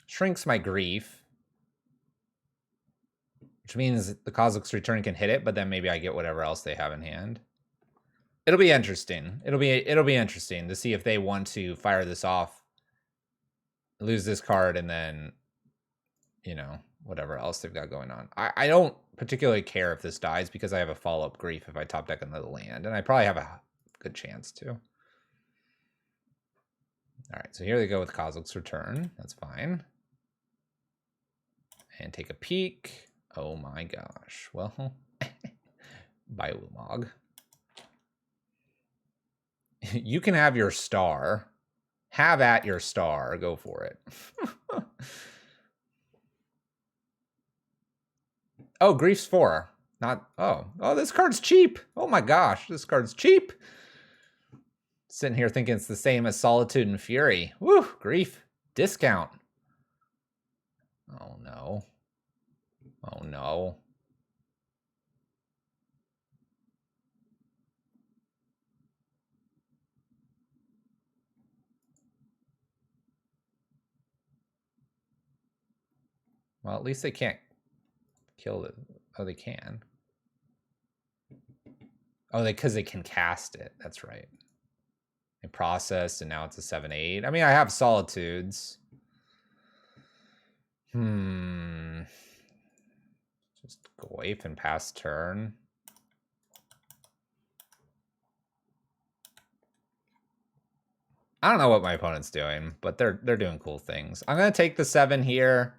Shrinks my grief. Which means the Kozilek's Return can hit it, but then maybe I get whatever else they have in hand. It'll be interesting. It'll be interesting to see if they want to fire this off, lose this card, and then, you know, whatever else they've got going on. I don't particularly care if this dies because I have a follow-up grief if I top deck another land, and I probably have a good chance to. All right, so here they go with Kozilek's Return. That's fine. And take a peek. Oh my gosh. Well, bye, Umog. You can have your star. Have at your star. Go for it. Oh, Grief's 4. Not, oh, this card's cheap. Oh my gosh, this card's cheap. Sitting here thinking it's the same as Solitude and Fury. Woo, Grief. Discount. Oh no. Oh no. Well, at least they can't kill it. Oh, they can. Oh, because they can cast it. That's right. They processed, and now it's a 7/8. I mean, I have Solitudes. Just go Waif and pass turn. I don't know what my opponent's doing, but they're doing cool things. I'm gonna take the 7 here.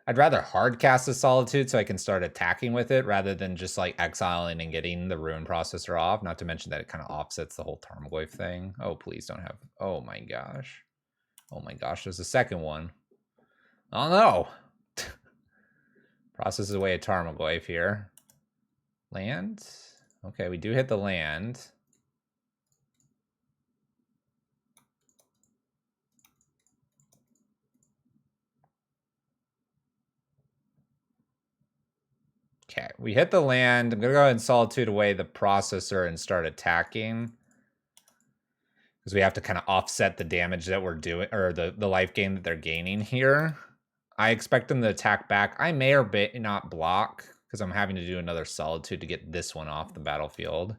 I'd rather hard cast a Solitude so I can start attacking with it rather than just like exiling and getting the Ruin Processor off. Not to mention that it kind of offsets the whole Tarmogoyf thing. Oh, please don't have. Oh my gosh. Oh my gosh, there's a second one. Oh no. Processes away a Tarmogoyf here. Land? Okay, we do hit the land. Okay, we hit the land. I'm going to go ahead and Solitude away the processor and start attacking. Because we have to kind of offset the damage that we're doing, or the life gain that they're gaining here. I expect them to attack back. I may or may not block, because I'm having to do another Solitude to get this one off the battlefield.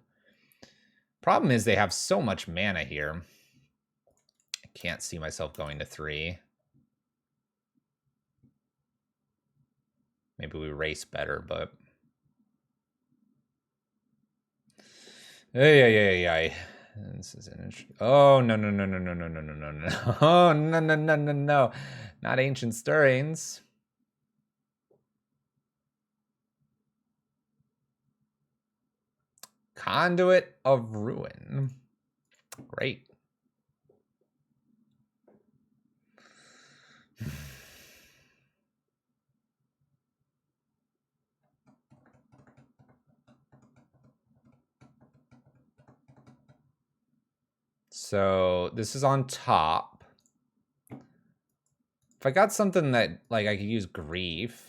Problem is they have so much mana here. I can't see myself going to 3. Maybe we race better, but... Ay. This is an interesting... Oh, no. Oh, no. Not Ancient Stirrings. Conduit of Ruin. Great. So this is on top. If I got something that like I could use Grief,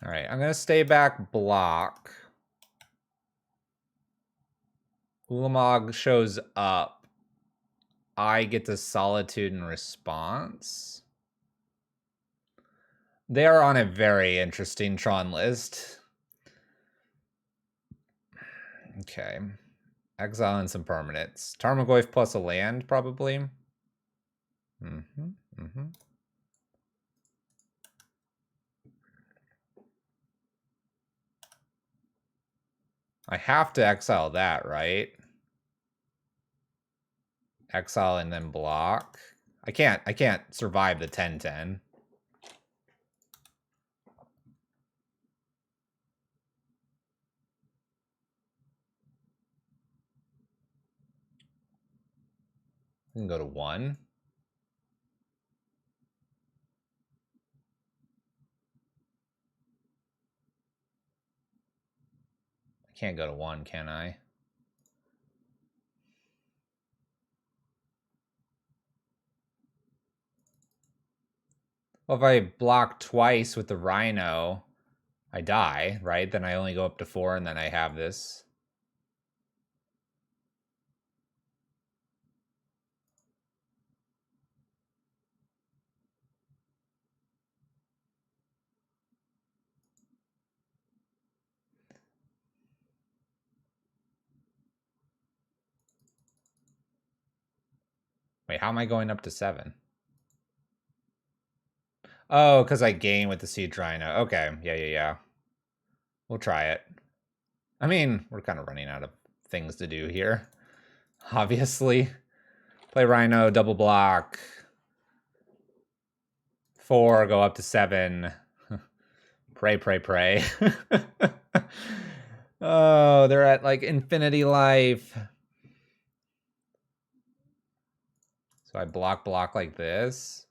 All right, I'm going to stay back block. Ulamog shows up. I get the Solitude in response. They are on a very interesting Tron list. Okay. Exile and some permanents. Tarmogoyf plus a land, probably. I have to exile that, right? Exile and then block. I can't survive the 10-10. I can go to 1. I can't go to 1, can I? Well, if I block twice with the Rhino, I die, right? Then I only go up to 4, and then I have this. Wait, how am I going up to 7? Oh, because I gain with the Siege Rhino. Okay, yeah. We'll try it. I mean, we're kind of running out of things to do here. Obviously. Play Rhino, double block. 4, go up to 7. Pray. Oh, they're at like infinity life. So I block like this.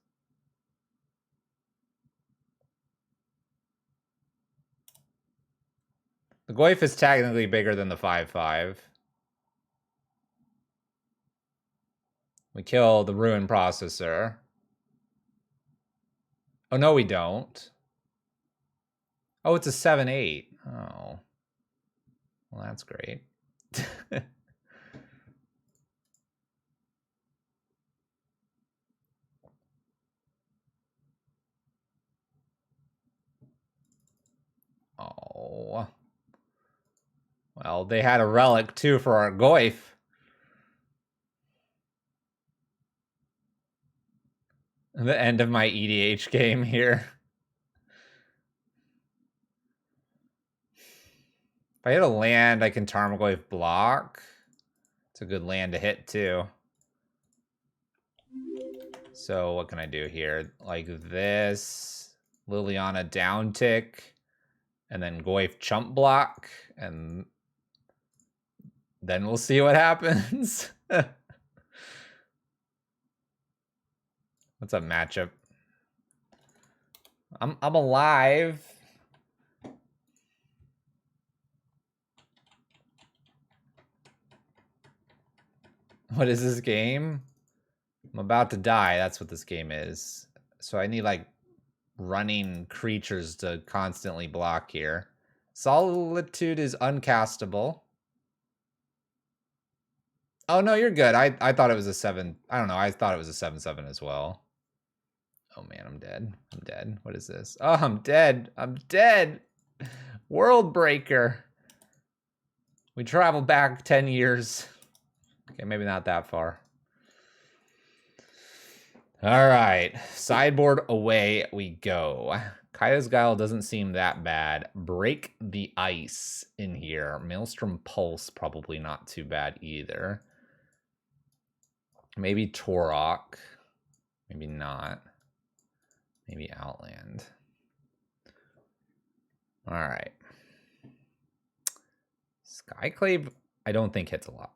The Goyf is technically bigger than the 5/5. We kill the Ruin Processor. Oh, no, we don't. Oh, it's a 7/8. Oh. Well, that's great. Oh. Well, they had a relic, too, for our Goyf. The end of my EDH game here. If I hit a land, I can Tarmogoyf block. It's a good land to hit, too. So what can I do here? Like this. Liliana down tick. And then Goyf chump block. And then we'll see what happens. What's up, matchup? I'm alive. What is this game? I'm about to die. That's what this game is. So I need like running creatures to constantly block here. Solitude is uncastable. Oh no, you're good. I thought it was a 7. I don't know. I thought it was a 7/7 as well. Oh man, I'm dead. I'm dead. What is this? Oh, I'm dead. I'm dead. World Breaker. We travel back 10 years. Okay, maybe not that far. All right, sideboard away we go. Kaya's Guile doesn't seem that bad. Break the Ice in here. Maelstrom Pulse, probably not too bad either. Maybe Torok. Maybe not. Maybe Outland. All right. Skyclave, I don't think hits a lot.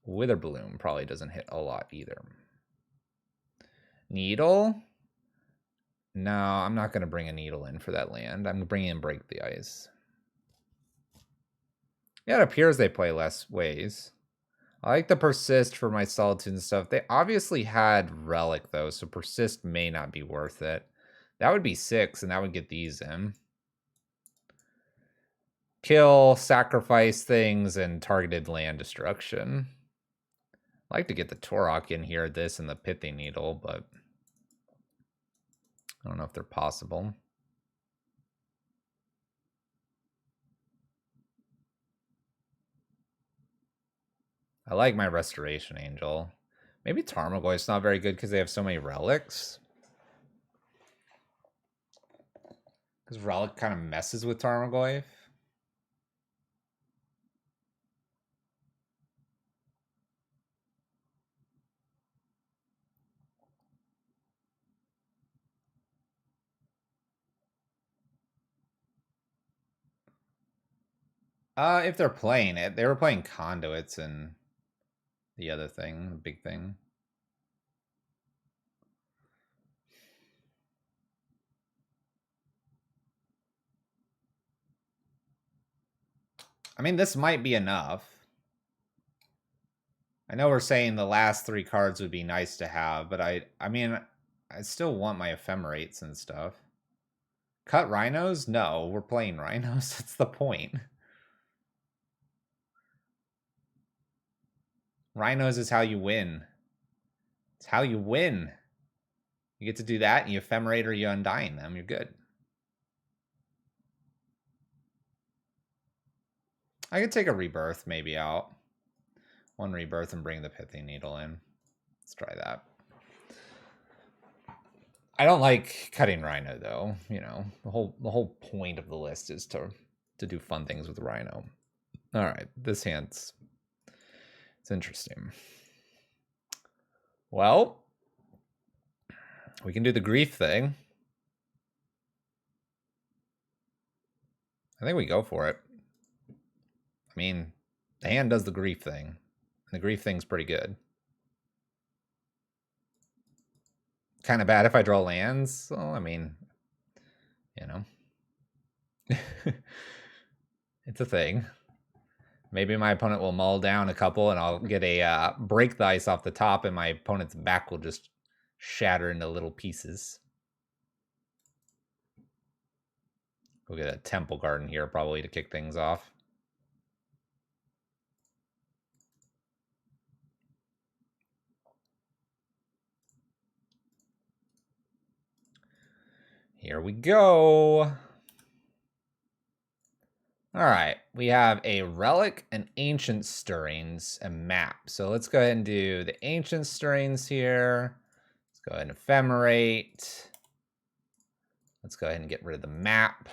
Witherbloom probably doesn't hit a lot either. Needle? No, I'm not going to bring a Needle in for that land. I'm bringing in Break the Ice. Yeah, it appears they play less ways. I like the persist for my solitude and stuff. They obviously had relic though, so persist may not be worth it. That would be 6, and that would get these in. Kill, sacrifice things, and targeted land destruction. I'd like to get the Torok in here, this and the Pithy Needle, but I don't know if they're possible. I like my Restoration Angel. Maybe Tarmogoyf's not very good because they have so many relics. Because relic kind of messes with Tarmogoyf. If they're playing it, they were playing Conduits and the other thing, the big thing. I mean, this might be enough. I know we're saying the last 3 cards would be nice to have, but I mean, I still want my Ephemerates and stuff. Cut Rhinos? No, we're playing Rhinos. That's the point. Rhinos is how you win. It's how you win. You get to do that, and you Ephemerate or you Undying them. You're good. I could take a Rebirth maybe out. 1 Rebirth and bring the Pithy Needle in. Let's try that. I don't like cutting Rhino though. You know, the whole point of the list is to do fun things with Rhino. All right, this hand's it's interesting. Well, we can do the grief thing. I think we go for it. I mean, the hand does the grief thing. And the grief thing's pretty good. Kind of bad if I draw lands. So, I mean, you know. It's a thing. Maybe my opponent will mull down a couple and I'll get a break the ice off the top and my opponent's back will just shatter into little pieces. We'll get a Temple Garden here probably to kick things off. Here we go. All right, we have a Relic, an Ancient Stirrings, a map. So let's go ahead and do the Ancient Stirrings here. Let's go ahead and Ephemerate. Let's go ahead and get rid of the map.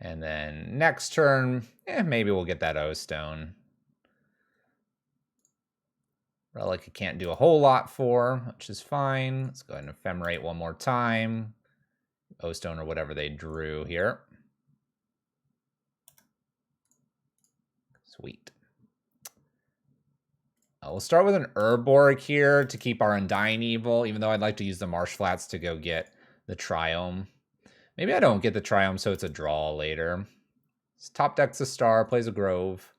And then next turn, maybe we'll get that O-Stone. Relic I can't do a whole lot for, which is fine. Let's go ahead and Ephemerate one more time. O-Stone or whatever they drew here. Sweet. We'll start with an Urborg here to keep our Undying Evil, even though I'd like to use the Marsh Flats to go get the Triome. Maybe I don't get the Triome, so it's a draw later. Top deck's a star, plays a Grove.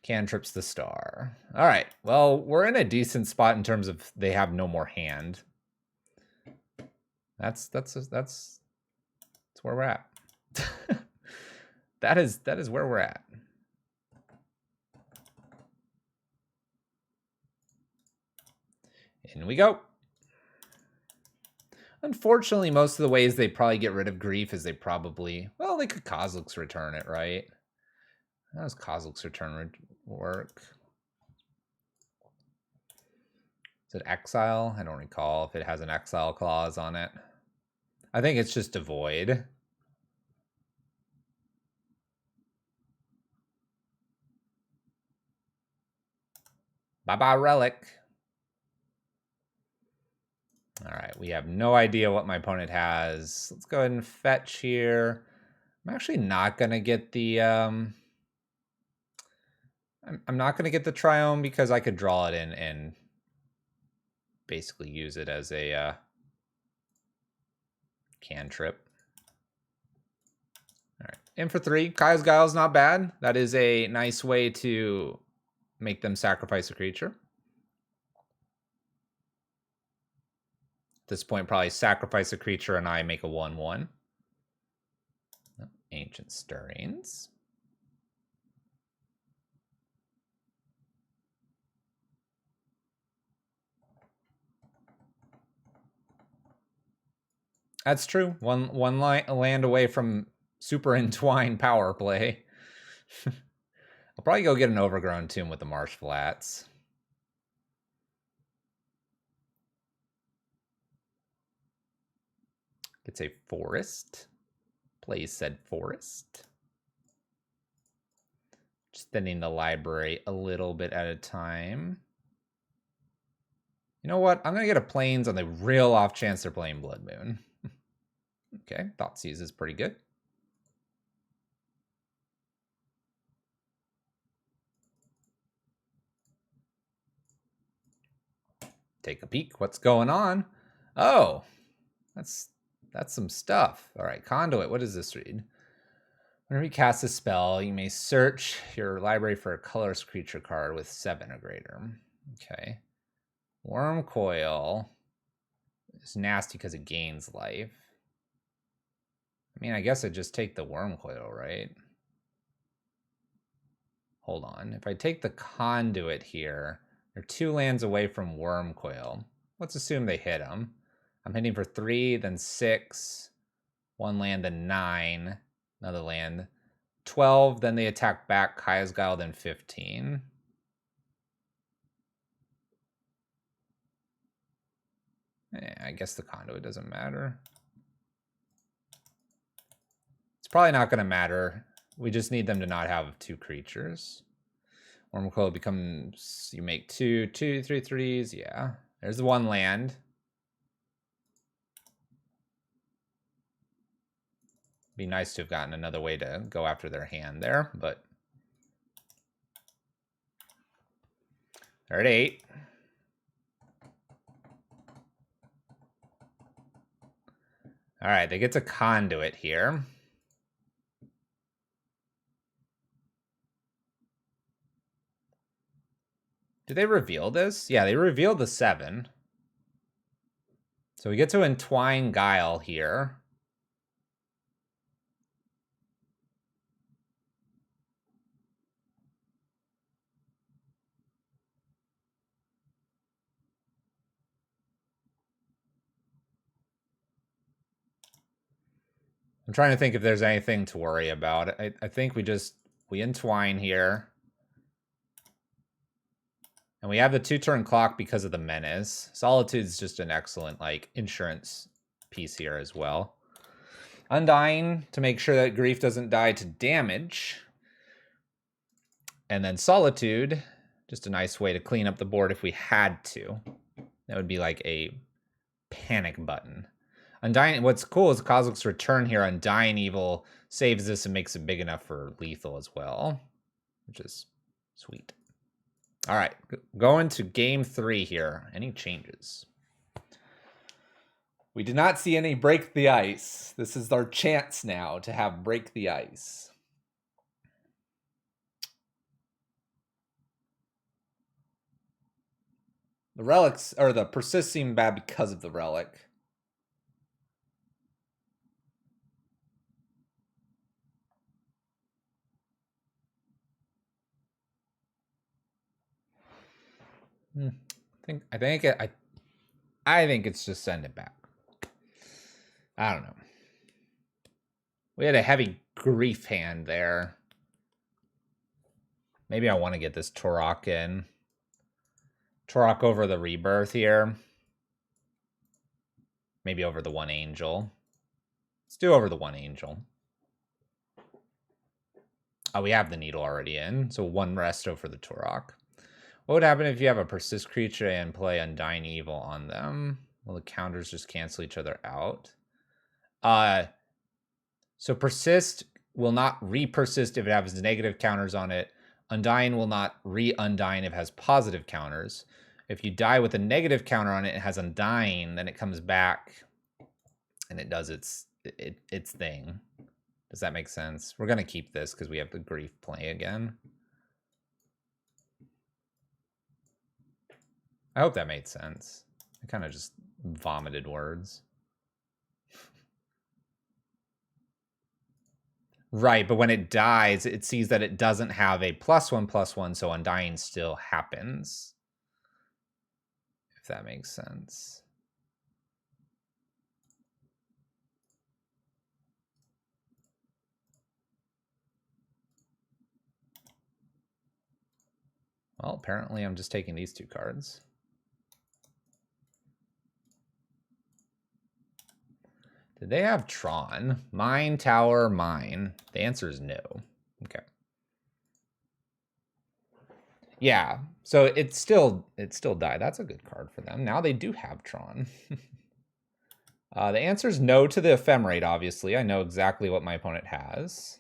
Cantrips the star. All right, well, we're in a decent spot in terms of they have no more hand. That's where we're at. that is where we're at. In we go. Unfortunately, most of the ways they probably get rid of grief is they probably, well, they could Kozilek's Return it, right? How does Kozilek's Return work? Is it exile? I don't recall if it has an exile clause on it. I think it's just a void. Bye-bye, Relic. All right, we have no idea what my opponent has. Let's go ahead and fetch here. I'm actually not going to get the... I'm not going to get the Triome because I could draw it in and basically use it as a cantrip. All right, in for 3. Kaya's Guile's not bad. That is a nice way to make them sacrifice a creature. At this point, probably sacrifice a creature and I make a 1/1. Ancient Stirrings. That's true. One land away from super entwined power play. I'll probably go get an Overgrown Tomb with the Marsh Flats. Gets a forest. Plays said forest. Just thinning the library a little bit at a time. You know what? I'm going to get a Plains on the real off chance they're playing Blood Moon. Okay, Thoughtseize is pretty good. Take a peek. What's going on? Oh, that's some stuff. All right, Conduit. What does this read? Whenever you cast a spell, you may search your library for a colorless creature card with 7 or greater. Okay. Worm Coil is nasty because it gains life. I mean, I guess I just take the Worm Coil, right? Hold on. If I take the Conduit here, they're 2 lands away from Worm Coil. Let's assume they hit them. I'm hitting for 3, then 6, 1 land, then 9, another land, 12, then they attack back, Kaya's Guile, then 15. I guess the Conduit doesn't matter. It's probably not going to matter. We just need them to not have 2 creatures. Worm Coil becomes, you make 2, 2, 3 3s. Yeah, there's the 1 land. Be nice to have gotten another way to go after their hand there, but they're at 8. All right, they get to Conduit here. Did they reveal this? Yeah, they revealed the 7. So we get to Entwine Guile here. I'm trying to think if there's anything to worry about. I think we entwine here. And we have the 2-turn clock because of the Menace. Solitude's just an excellent, like, insurance piece here as well. Undying to make sure that Grief doesn't die to damage. And then Solitude, just a nice way to clean up the board if we had to. That would be like a panic button. Undying, what's cool is Kozilek's Return here. Undying Evil saves this and makes it big enough for lethal as well, which is sweet. All right, going to game 3 here. Any changes? We did not see any Break the Ice. This is our chance now to have Break the Ice. The relics, or the persist seem bad because of the relic. I think it's just send it back. I don't know. We had a heavy Grief hand there. Maybe I want to get this Turok in. Turok over the Rebirth here. Maybe over the 1 Angel. Let's do over the 1 Angel. Oh, we have the Needle already in, so 1 Resto for the Turok. What would happen if you have a Persist creature and play Undying Evil on them? Will the counters just cancel each other out? So Persist will not re-persist if it has negative counters on it. Undying will not re-undying if it has positive counters. If you die with a negative counter on it, it has Undying, then it comes back and it does its thing. Does that make sense? We're going to keep this because we have the Grief play again. I hope that made sense. I kind of just vomited words. Right, but when it dies, it sees that it doesn't have a +1/+1, so undying still happens. If that makes sense. Well, apparently I'm just taking these 2 cards. Did they have Tron? Mine, tower, mine. The answer is no. Okay. Yeah, so it still died. That's a good card for them. Now they do have Tron. The answer is no to the Ephemerate, obviously. I know exactly what my opponent has.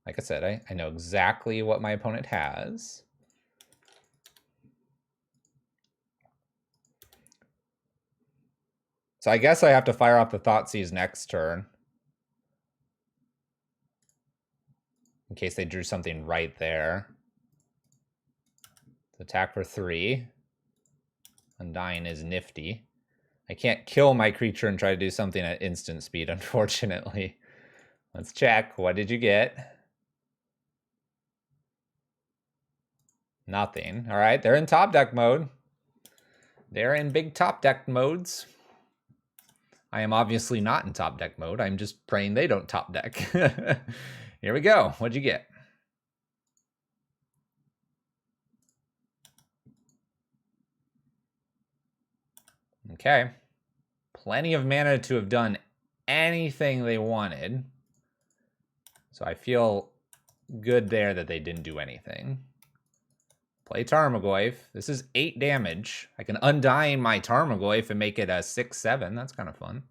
Like I said, I know exactly what my opponent has. So I guess I have to fire off the Thoughtseize next turn. In case they drew something right there. Attack for 3. Undying is nifty. I can't kill my creature and try to do something at instant speed, unfortunately. Let's check. What did you get? Nothing. All right, they're in top deck mode. They're in big top deck modes. I am obviously not in top deck mode. I'm just praying they don't top deck. Here we go. What'd you get? Okay. Plenty of mana to have done anything they wanted. So I feel good there that they didn't do anything. Play Tarmogoyf. This is 8 damage. I can Undying my Tarmogoyf and make it a 6/7. That's kind of fun.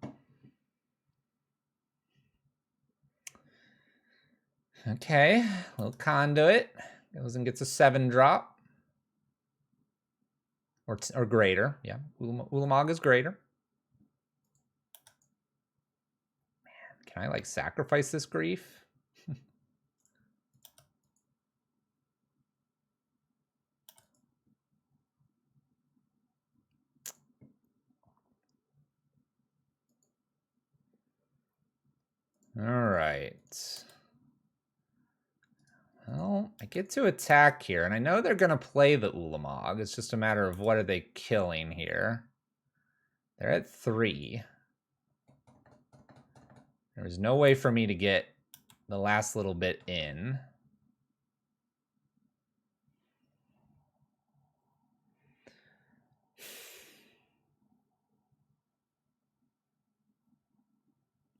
Okay, little Conduit. Goes and gets a 7-drop. Or greater. Yeah, Ulamog is greater. Man, can I, like, sacrifice this grief? All right. Well, I get to attack here, and I know they're going to play the Ulamog. It's just a matter of what are they killing here. They're at 3. There's no way for me to get the last little bit in.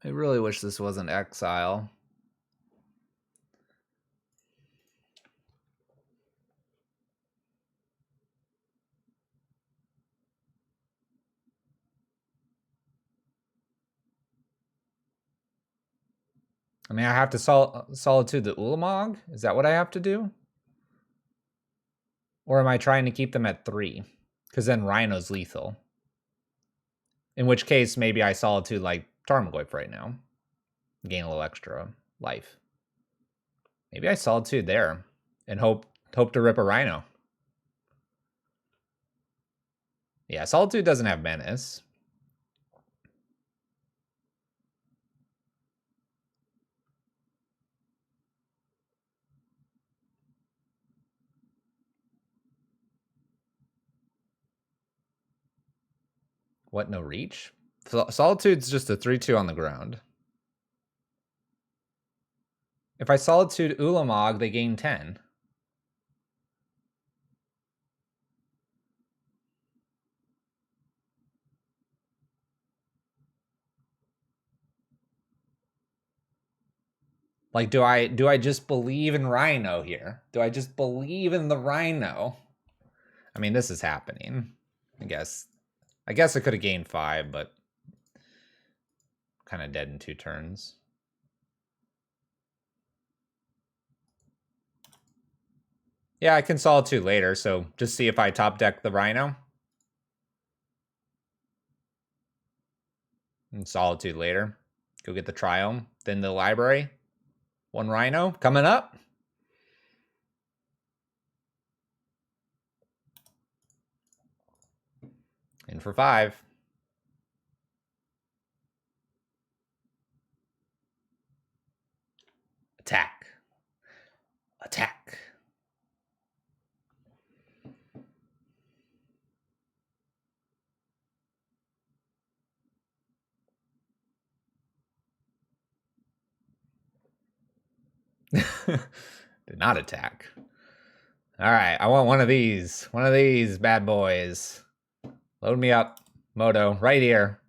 I really wish this wasn't Exile. I mean, I have to Solitude the Ulamog? Is that what I have to do? Or am I trying to keep them at 3? Because then Rhino's lethal. In which case, maybe I Solitude like Tarmogoyf right now. Gain a little extra life. Maybe I Solitude there and hope to rip a Rhino. Yeah, Solitude doesn't have Menace. What, no reach? Solitude's just a 3/2 on the ground. If I Solitude Ulamog, they gain 10. Like, do I just believe in Rhino here? Do I just believe in the Rhino? I mean, this is happening. I guess I could have gained 5, but kind of dead in 2 turns. Yeah, I can Solitude later, so just see if I top deck the Rhino. And Solitude later. Go get the Triome. Then the library. 1 Rhino coming up. Shooting for 5. Attack. Attack. Did not attack. All right, I want one of these. One of these bad boys. Load me up, Moto, right here.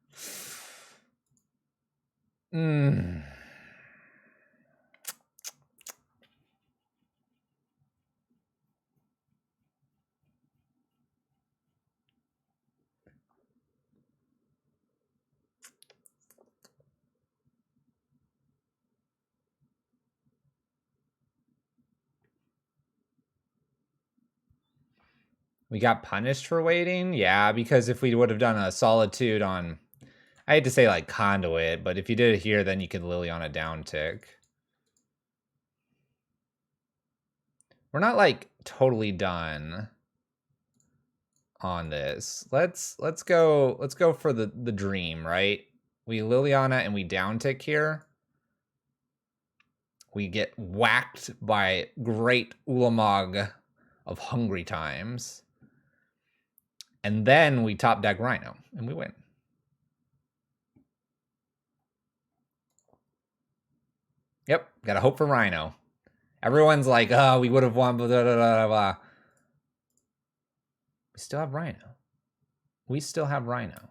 We got punished for waiting? Yeah, because if we would have done a Solitude on, I hate to say like Conduit, but if you did it here, then you could Lily on a down tick. We're not like totally done on this. Let's go for the dream, right? We Liliana and we down tick here. We get whacked by great Ulamog of Hungry Times. And then we top deck Rhino and we win. Yep, gotta hope for Rhino. Everyone's like, oh, we would have won, blah, blah, blah, blah, blah. We still have Rhino. We still have Rhino.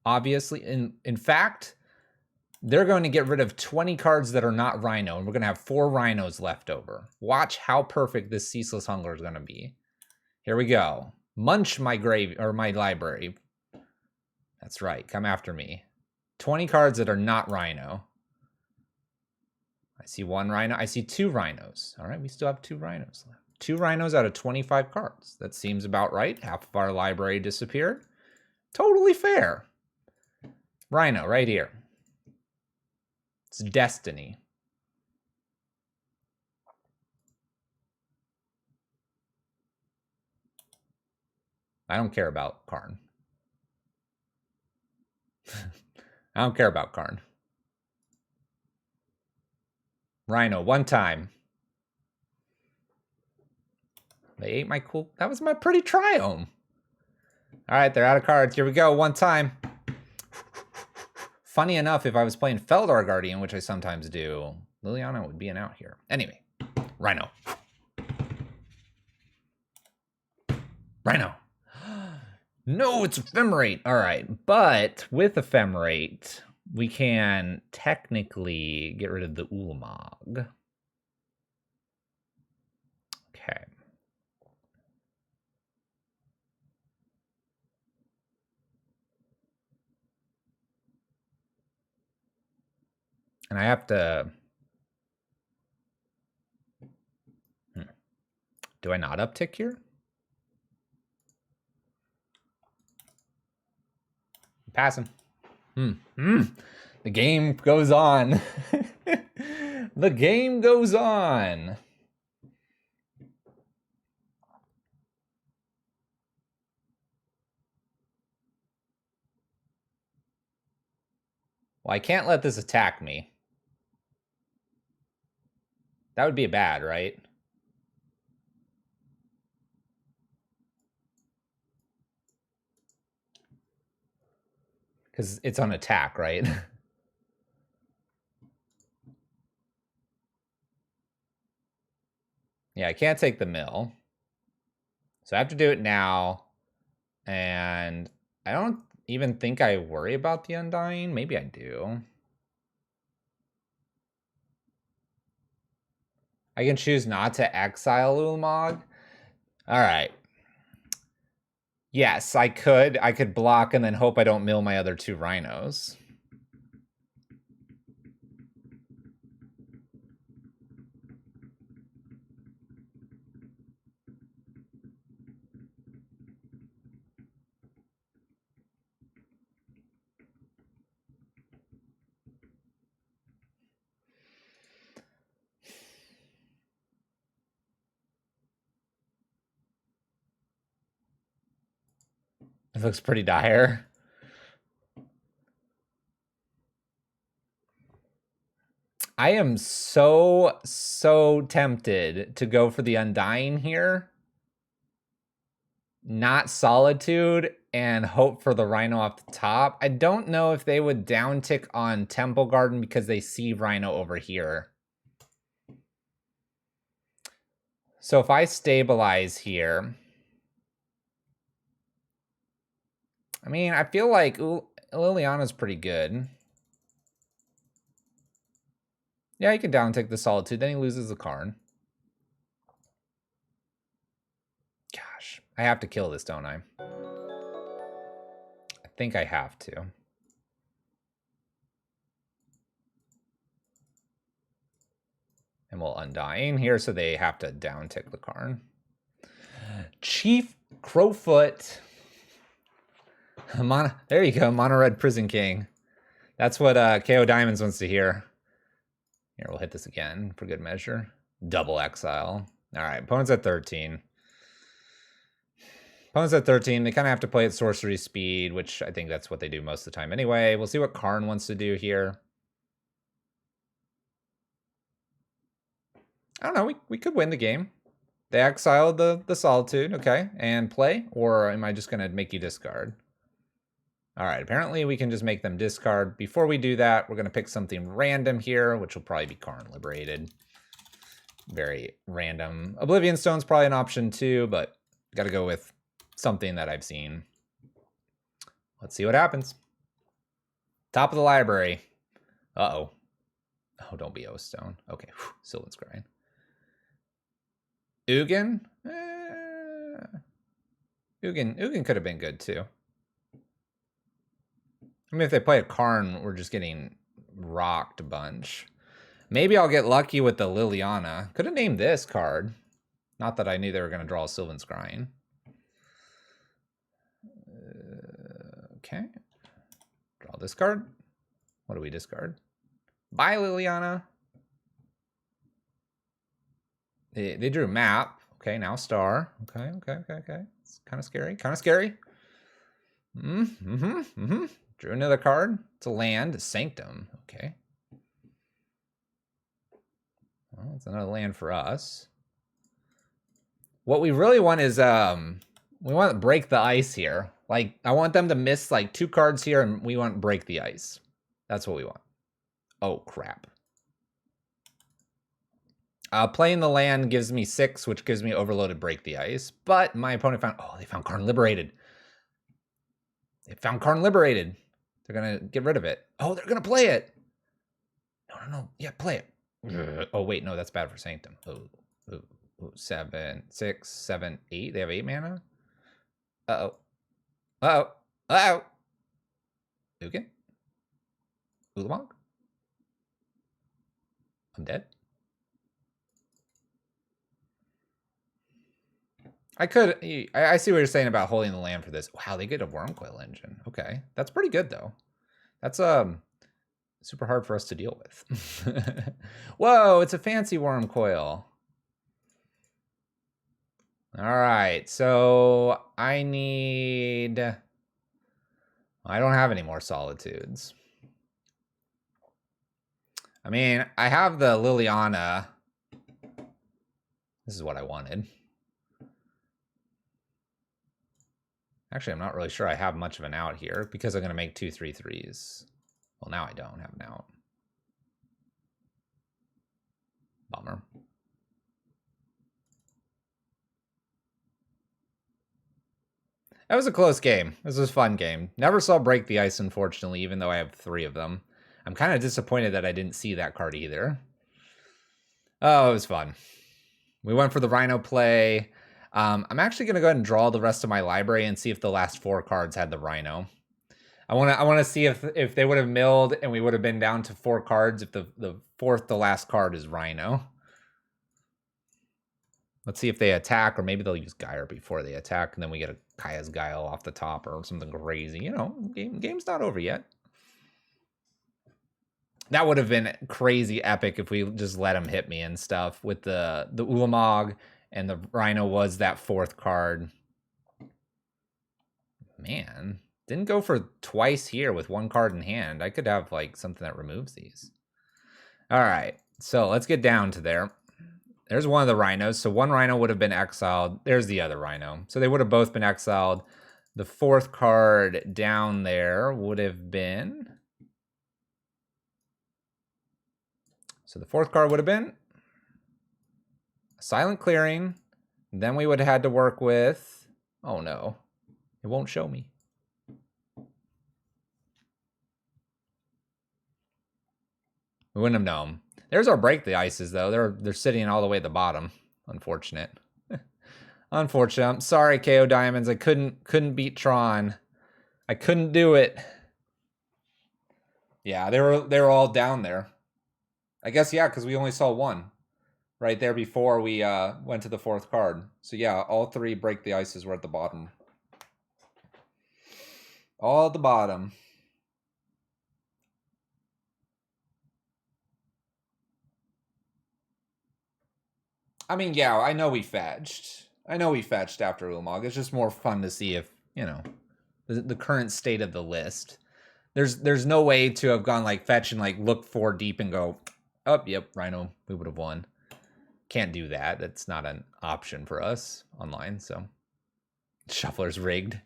Obviously, in fact, they're going to get rid of 20 cards that are not Rhino, and we're going to have 4 Rhinos left over. Watch how perfect this Ceaseless Hunger is going to be. Here we go. Munch my grave or my library. That's right. Come after me. 20 cards that are not Rhino. I see 1 Rhino. I see 2 Rhinos. All right, we still have 2 Rhinos left. 2 Rhinos out of 25 cards. That seems about right. Half of our library disappeared. Totally fair. Rhino right here. It's destiny. I don't care about Karn. I don't care about Karn. Rhino, 1 time. They ate my cool... That was my pretty Triome. All right, they're out of cards. Here we go, 1 time. Funny enough, if I was playing Feldar Guardian, which I sometimes do, Liliana would be an out here. Anyway, Rhino. Rhino. No, it's Ephemerate. All right, but with Ephemerate, we can technically get rid of the Ulamog. Okay. And I have to... Do I not uptick here? Passing. The game goes on. The game goes on. Well, I can't let this attack me. That would be bad, right? Because it's on attack, right? Yeah, I can't take the mill. So I have to do it now. And I don't even think I worry about the Undying. Maybe I do. I can choose not to exile Ulamog. All right. Yes, I could. I could block and then hope I don't mill my other 2 Rhinos. looks pretty dire. I am so tempted to go for the Undying here. Not Solitude and hope for the Rhino off the top. I don't know if they would down tick on Temple Garden because they see Rhino over here. So if I stabilize here, I mean, I feel like Liliana's pretty good. Yeah, he can down tick the Solitude, then he loses the Karn. Gosh, I have to kill this, don't I? I think I have to. And we'll Undying here, so they have to down tick the Karn. Chief Crowfoot. There you go, Mono Red Prison King. That's what KO Diamonds wants to hear. Here, we'll hit this again for good measure. Double exile. All right, opponent's at 13. Opponent's at 13. They kind of have to play at sorcery speed, which I think that's what they do most of the time anyway. We'll see what Karn wants to do here. I don't know. We could win the game. They exiled the Solitude, okay, and play, or am I just going to make you discard? All right, apparently we can just make them discard. Before we do that, we're going to pick something random here, which will probably be Karn Liberated. Very random. Oblivion Stone's probably an option too, but got to go with something that I've seen. Let's see what happens. Top of the library. Uh-oh. Oh, don't be O-Stone. Okay, Sylvan Scrying. Ugin? Ugin could have been good too. I mean, if they play a Karn, we're just getting rocked a bunch. Maybe I'll get lucky with the Liliana. Could have named this card. Not that I knew they were going to draw a Sylvan Scrying. Okay. Draw this card. What do we discard? Bye, Liliana. They drew a map. Okay, now star. Okay. It's kind of scary. Drew another card. It's a land. Sanctum. Okay. Well, it's another land for us. What we really want is we want to break the ice here. Like, I want them to miss like 2 cards here, and we want to break the ice. That's what we want. Oh, crap. Playing the land gives me 6, which gives me overloaded break the ice. But my opponent found... Oh, they found Karn Liberated. They found Karn Liberated. They're going to get rid of it. Oh, they're going to play it. No. Yeah, play it. Oh, wait. No, that's bad for Sanctum. Oh, 7, 6, 7, 8. They have 8 mana? Uh-oh. Ugin? Ulamog? I'm dead. I see what you're saying about holding the land for this. Wow, they get a Wormcoil Engine. Okay, that's pretty good though. That's super hard for us to deal with. Whoa, it's a fancy Wormcoil. All right, so I don't have any more Solitudes. I mean, I have the Liliana. This is what I wanted. Actually, I'm not really sure I have much of an out here because I'm going to make 2 3/3s. Well, now I don't have an out. Bummer. That was a close game. This was a fun game. Never saw Break the Ice, unfortunately, even though I have 3 of them. I'm kind of disappointed that I didn't see that card either. Oh, it was fun. We went for the Rhino play. I'm actually going to go ahead and draw the rest of my library and see if the last 4 cards had the Rhino. I want to see if they would have milled and we would have been down to 4 cards if the fourth to last card is Rhino. Let's see if they attack, or maybe they'll use Gyre before they attack, and then we get a Kaya's Guile off the top or something crazy. You know, game's not over yet. That would have been crazy epic if we just let him hit me and stuff with the Ulamog, and the Rhino was that 4th card. Man, didn't go for twice here with one card in hand. I could have like something that removes these. All right, so let's get down to there. There's one of the rhinos. So one rhino would have been exiled. There's the other rhino. So they would have both been exiled. The fourth card down there would have been... So the fourth card would have been Silent Clearing. Then we would have had to work with... Oh no, it won't show me. We wouldn't have known. There's our Break the Ices, though. They're sitting all the way at the bottom. Unfortunate. Unfortunate. I'm sorry, KO Diamonds. I couldn't beat Tron. I couldn't do it. Yeah, they were all down there. I guess, yeah, because we only saw one right there before we went to the fourth card. So yeah, all three Break the Ices were at the bottom. All at the bottom. I mean, yeah, I know we fetched. After Ulamog. It's just more fun to see if, you know, the current state of the list. There's no way to have gone like fetch and like look 4 deep and go, oh, yep, Rhino, we would have won. Can't do that. That's not an option for us online, so. Shuffler's rigged.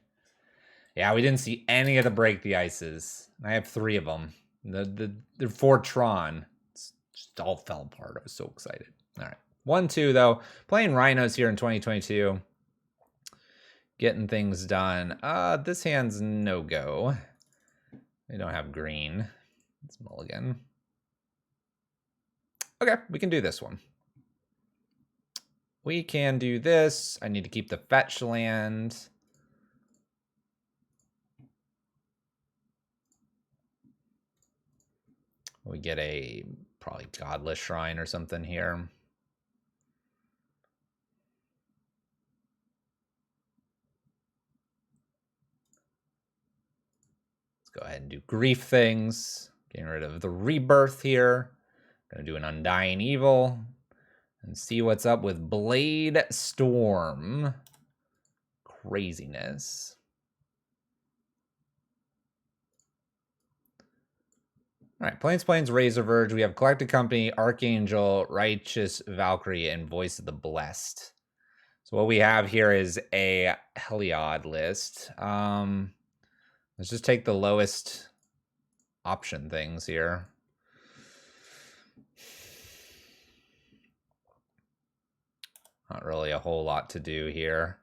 Yeah, we didn't see any of the Break the Ices. I have 3 of them. The 4 Tron. It just all fell apart. I was so excited. All right. 1-2, though. Playing Rhinos here in 2022. Getting things done. This hand's no-go. They don't have green. It's mulligan. Okay, we can do this one. We can do this. I need to keep the fetch land. We get a probably Godless Shrine or something here. Let's go ahead and do Grief things. Getting rid of the Rebirth here. Gonna do an Undying Evil. And see what's up with Blade Storm. Craziness. All right, Plains, Razor Verge. We have Collected Company, Archangel, Righteous Valkyrie, and Voice of the Blessed. So what we have here is a Heliod list. Let's just take the lowest option things here. Not really a whole lot to do here.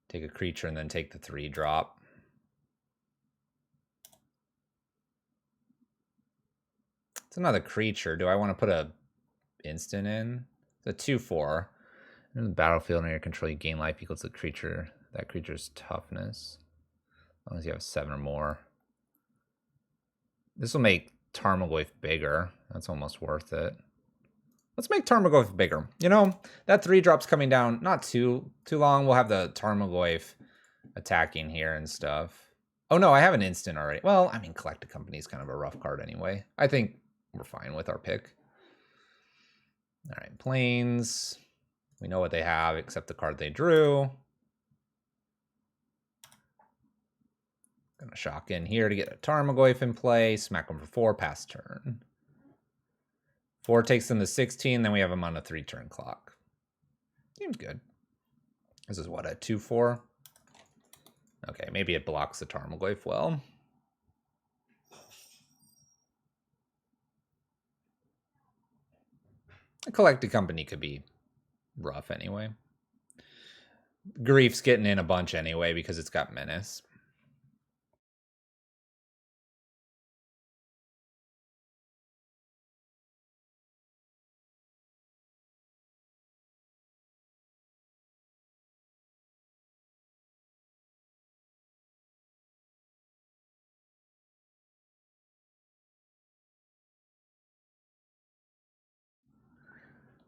Take a creature and then take the 3-drop. It's another creature. Do I want to put a instant in? It's a 2/4. In the battlefield under your control, you gain life equals the creature. That creature's toughness. As long as you have 7 or more. This will make Tarmogoyf bigger. That's almost worth it. Let's make Tarmogoyf bigger. You know, that 3-drop's coming down not too long. We'll have the Tarmogoyf attacking here and stuff. Oh no, I have an instant already. Well, I mean, Collected Company is kind of a rough card anyway. I think we're fine with our pick. All right, Plains. We know what they have except the card they drew. Gonna shock in here to get a Tarmogoyf in play. Smack them for 4, pass turn. 4 takes them to 16, then we have them on a 3-turn clock. Seems good. This is what, a 2/4? Okay, maybe it blocks the Tarmogoyf well. A Collected Company could be rough anyway. Grief's getting in a bunch anyway because it's got Menace.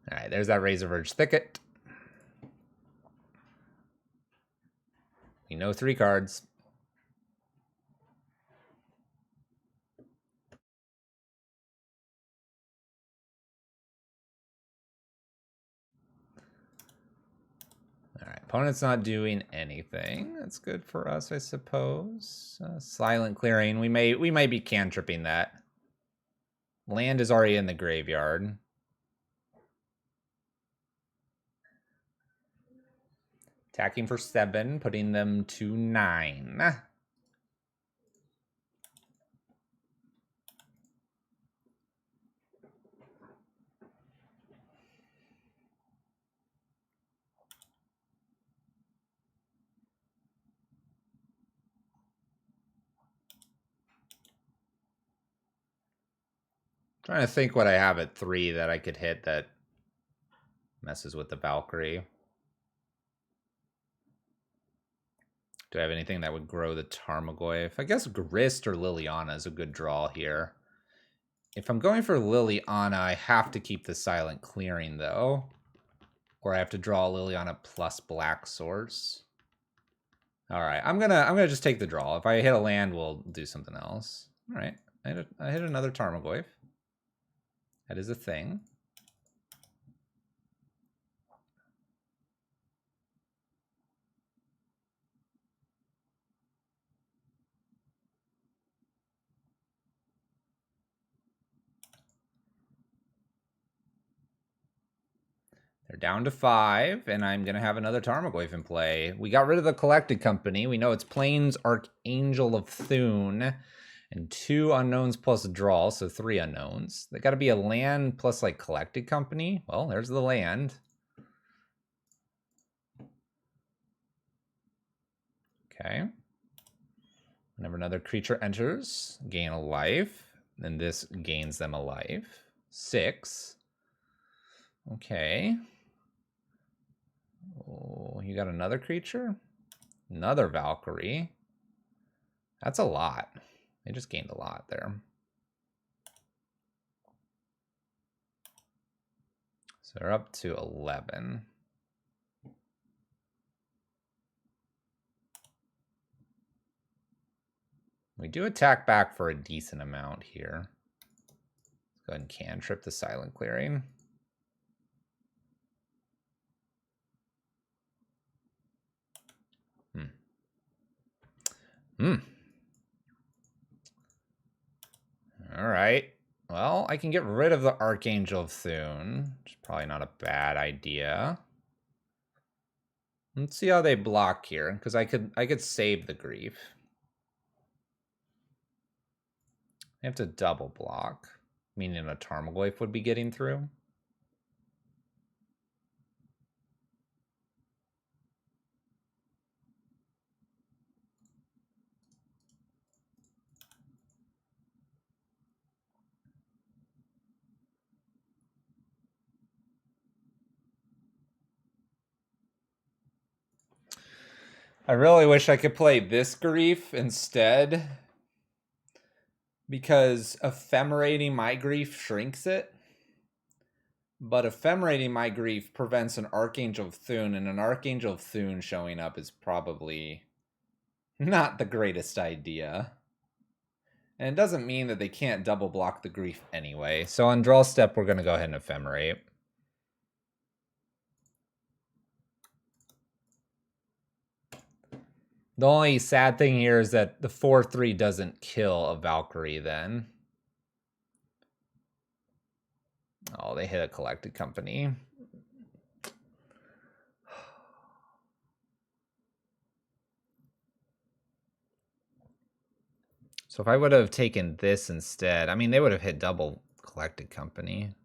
All right, there's that Razor Verge Thicket. We know 3 cards. All right, Opponent's not doing anything. That's good for us, I suppose. Silent clearing. We might be cantripping that. Land is already in the graveyard. Attacking for 7, putting them to 9. Trying to think what I have at 3 that I could hit that messes with the Valkyrie. Do I have anything that would grow the Tarmogoyf? I guess Grist or Liliana is a good draw here. If I'm going for Liliana, I have to keep the Silent Clearing, though. Or I have to draw Liliana plus Black Source. All right, I'm gonna just take the draw. If I hit a land, we'll do something else. All right, I hit another Tarmogoyf. That is a thing. They're down to 5, and I'm going to have another Tarmogoyf in play. We got rid of the Collected Company. We know it's Plains Archangel of Thune, and 2 unknowns plus a draw, so 3 unknowns. They got to be a land plus, like, Collected Company. Well, there's the land. Okay. Whenever another creature enters, gain a life. Then this gains them a life. 6. Okay. Oh, you got another creature? Another Valkyrie. That's a lot. They just gained a lot there. So they're up to 11. We do attack back for a decent amount here. Let's go ahead and cantrip the Silent Clearing. All right. Well, I can get rid of the Archangel of Thune, which is probably not a bad idea. Let's see how they block here, because I could save the Grief. I have to double block, meaning a Tarmogoyf would be getting through. I really wish I could play this Grief instead, because ephemerating my Grief shrinks it. But ephemerating my Grief prevents an Archangel of Thune, and an Archangel of Thune showing up is probably not the greatest idea. And it doesn't mean that they can't double block the Grief anyway. So on draw step, we're going to go ahead and ephemerate. The only sad thing here is that the 4/3 doesn't kill a Valkyrie then. Oh, they hit a Collected Company. So if I would have taken this instead, I mean, they would have hit double Collected Company.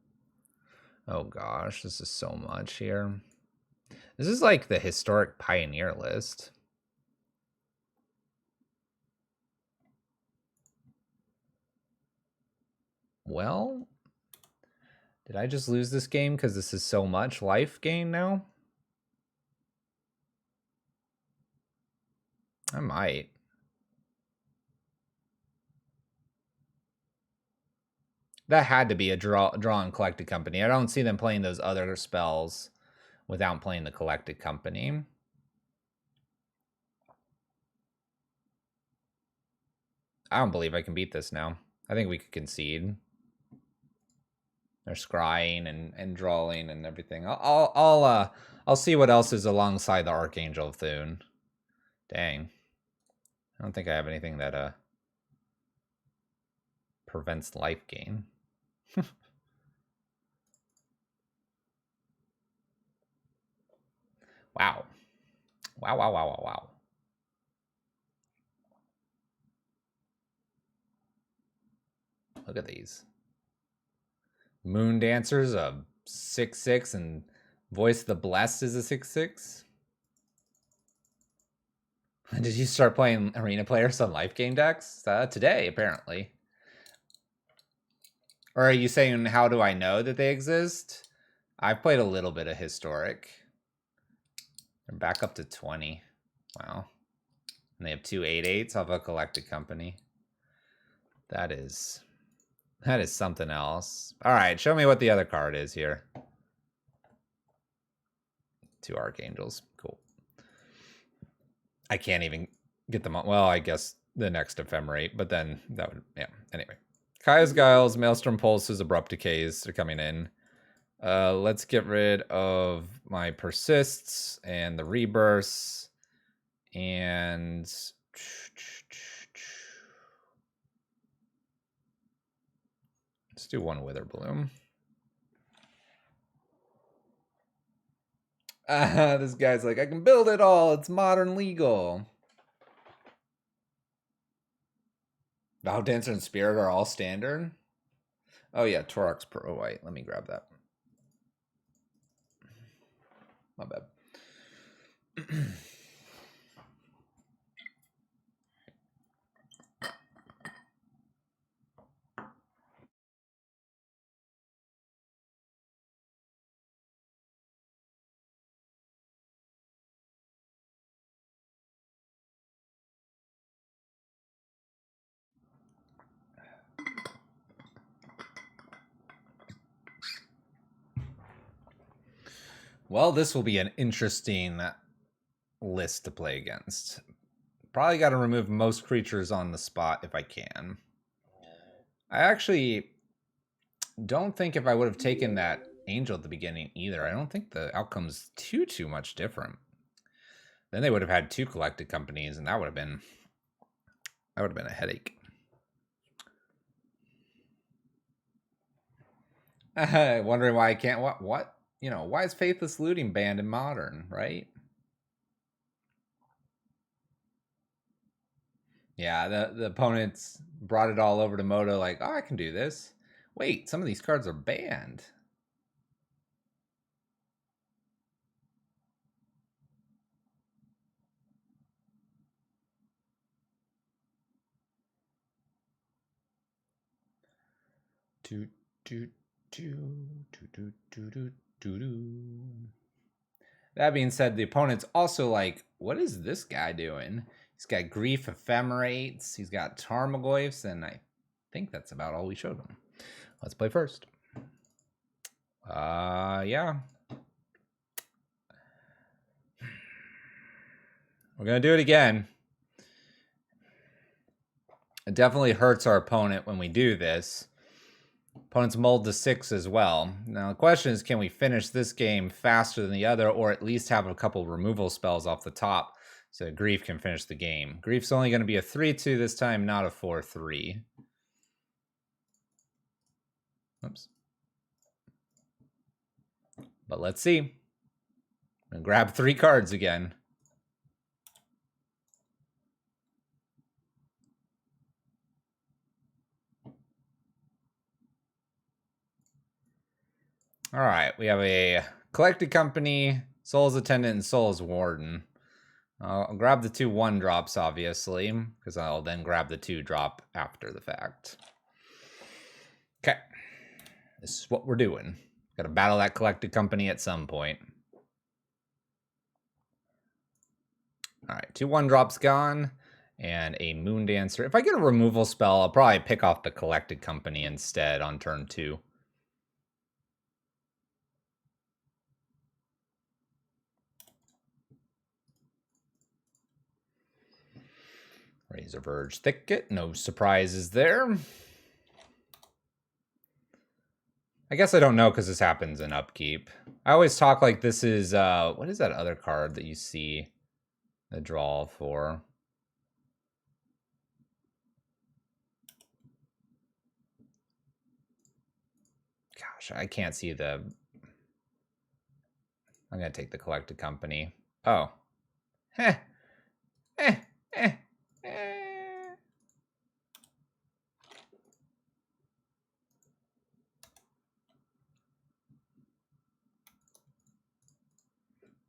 Oh gosh, this is so much here. This is like the historic Pioneer list. Well, did I just lose this game because this is so much life gain now? I might. That had to be a draw and Collected Company. I don't see them playing those other spells without playing the Collected Company. I don't believe I can beat this now. I think we could concede. They're scrying and drawing and everything. I'll see what else is alongside the Archangel of Thune. Dang. I don't think I have anything that prevents life gain. Wow. Wow, wow, wow, wow, wow. Look at these. Moon Dancer's a 6/6 and Voice of the Blessed is a 6/6. Did you start playing Arena Players on life gain decks? Today, apparently. Or are you saying, how do I know that they exist? I've played a little bit of Historic. They're back up to 20. Wow. And they have 2 8/8s off a Collected Company. That is something else. All right, show me what the other card is here. 2 Archangels. Cool. I can't even get them on. Well, I guess the next Ephemerate, but then that would, yeah. Anyway. Kaya's Guiles, Maelstrom Pulses, Abrupt Decays are coming in. Let's get rid of my Persists and the Rebirths. And let's do 1 Witherbloom. This guy's like, I can build it all. It's modern legal. Vow Dancer and Spirit are all standard? Oh yeah, Torox Pro White. Let me grab that. My bad. Well, this will be an interesting list to play against. Probably got to remove most creatures on the spot if I can. I actually don't think if I would have taken that Angel at the beginning either, I don't think the outcome's too much different. Then they would have had 2 Collected Companies, and that would have been a headache. Wondering why I can't. What? You know, why is Faithless Looting banned in Modern, right? Yeah, the opponents brought it all over to Moto like, oh, I can do this. Wait, some of these cards are banned. That being said, the opponent's also like, what is this guy doing? He's got Grief Ephemerates, he's got Tarmogoyfs, and I think that's about all we showed him. Let's play first. Yeah. We're going to do it again. It definitely hurts our opponent when we do this. Opponent's mulled to 6 as well. Now the question is, can we finish this game faster than the other, or at least have a couple removal spells off the top so Grief can finish the game? Grief's only going to be a 3/2 this time, not a 4/3. Oops. But let's see. I'm going to grab 3 cards again. All right, we have a Collected Company, Soul's Attendant, and Soul's Warden. I'll grab the 2 1-drops, obviously, because I'll then grab the 2-drop after the fact. Okay. This is what we're doing. Got to battle that Collected Company at some point. All right, 2 1-drops gone, and a Moon Dancer. If I get a removal spell, I'll probably pick off the Collected Company instead on turn 2. Razor Verge Thicket, no surprises there. I guess I don't know because this happens in upkeep. I always talk like this is, what is that other card that you see the draw for? Gosh, I can't see the... I'm going to take the collected company. Oh. Heh. Eh. Eh. Eh.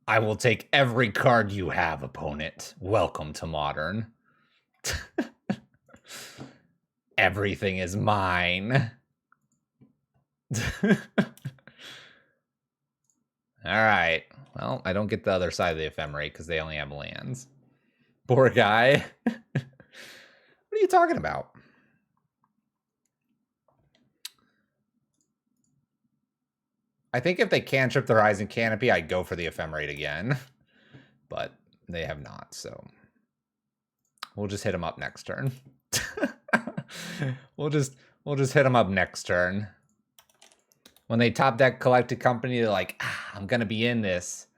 I will take every card you have, opponent. Welcome to Modern. Everything is mine. Alright. Well, I don't get the other side of the Ephemerate because they only have lands. Poor guy. What are you talking about? I think if they cantrip the Horizon Canopy, I'd go for the Ephemerate again. But they have not, so... We'll just hit them up next turn. We'll just hit them up next turn. When they top deck Collected Company, they're like, I'm going to be in this.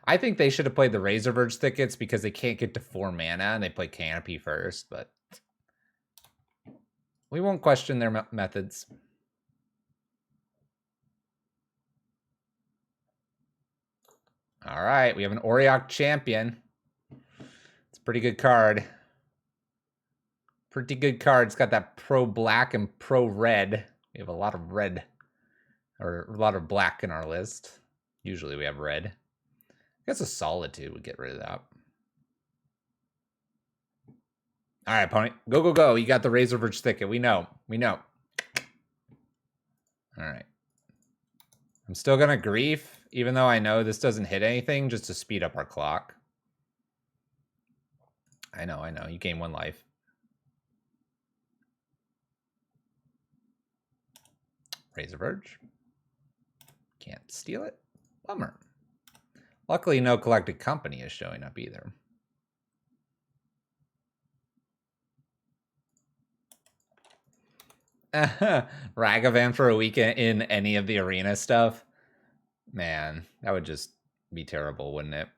I think they should have played the Razorverge Thickets because they can't get to 4 mana and they play Canopy first, but we won't question their methods. All right, we have an Auriok Champion. It's a pretty good card. Pretty good card. It's got that pro black and pro red. We have a lot of red, or a lot of black in our list. Usually we have red. I guess a Solitude would get rid of that. All right, opponent. Go, go, go. You got the Razorverge Thicket. We know. We know. All right. I'm still going to Grief, even though I know this doesn't hit anything, just to speed up our clock. I know, I know. You gain 1 life. Razorverge. Can't steal it. Bummer. Luckily, no Collected Company is showing up either. Ragavan for a weekend in any of the arena stuff? Man, that would just be terrible, wouldn't it?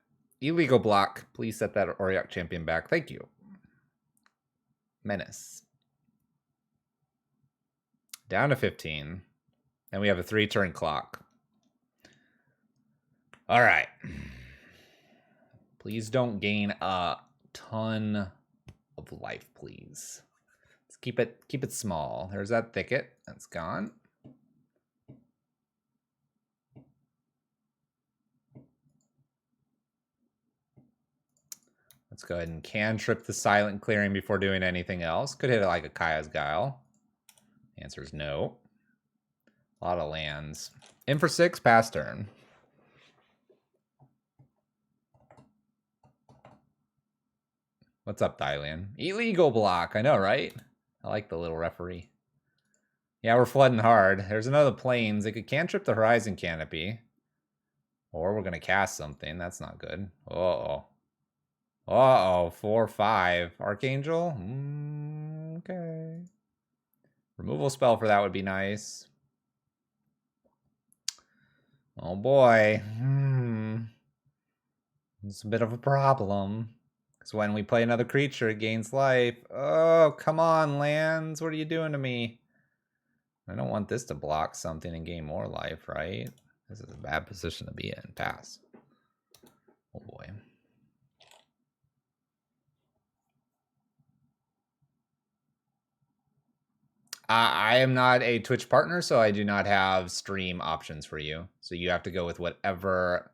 Illegal block. Please set that Auriok Champion back. Thank you. Menace. Down to 15. And we have a 3-turn clock. All right. Please don't gain a ton of life, please. Let's keep it small. There's that Thicket. That's gone. Let's go ahead and cantrip the Silent Clearing before doing anything else. Could hit it like a Kaya's Guile. Answer is no. A lot of lands. In for 6, pass turn. What's up, Dylan? Illegal block. I know, right? I like the little referee. Yeah, we're flooding hard. There's another Plains. They could cantrip the Horizon Canopy. Or we're going to cast something. That's not good. Uh-oh. Uh-oh. 4/5. Archangel? Okay. Removal spell for that would be nice. Oh boy. It's a bit of a problem. Because when we play another creature, it gains life. Oh, come on, lands. What are you doing to me? I don't want this to block something and gain more life, right? This is a bad position to be in. Pass. Oh boy. I am not a Twitch partner, so I do not have stream options for you. So you have to go with whatever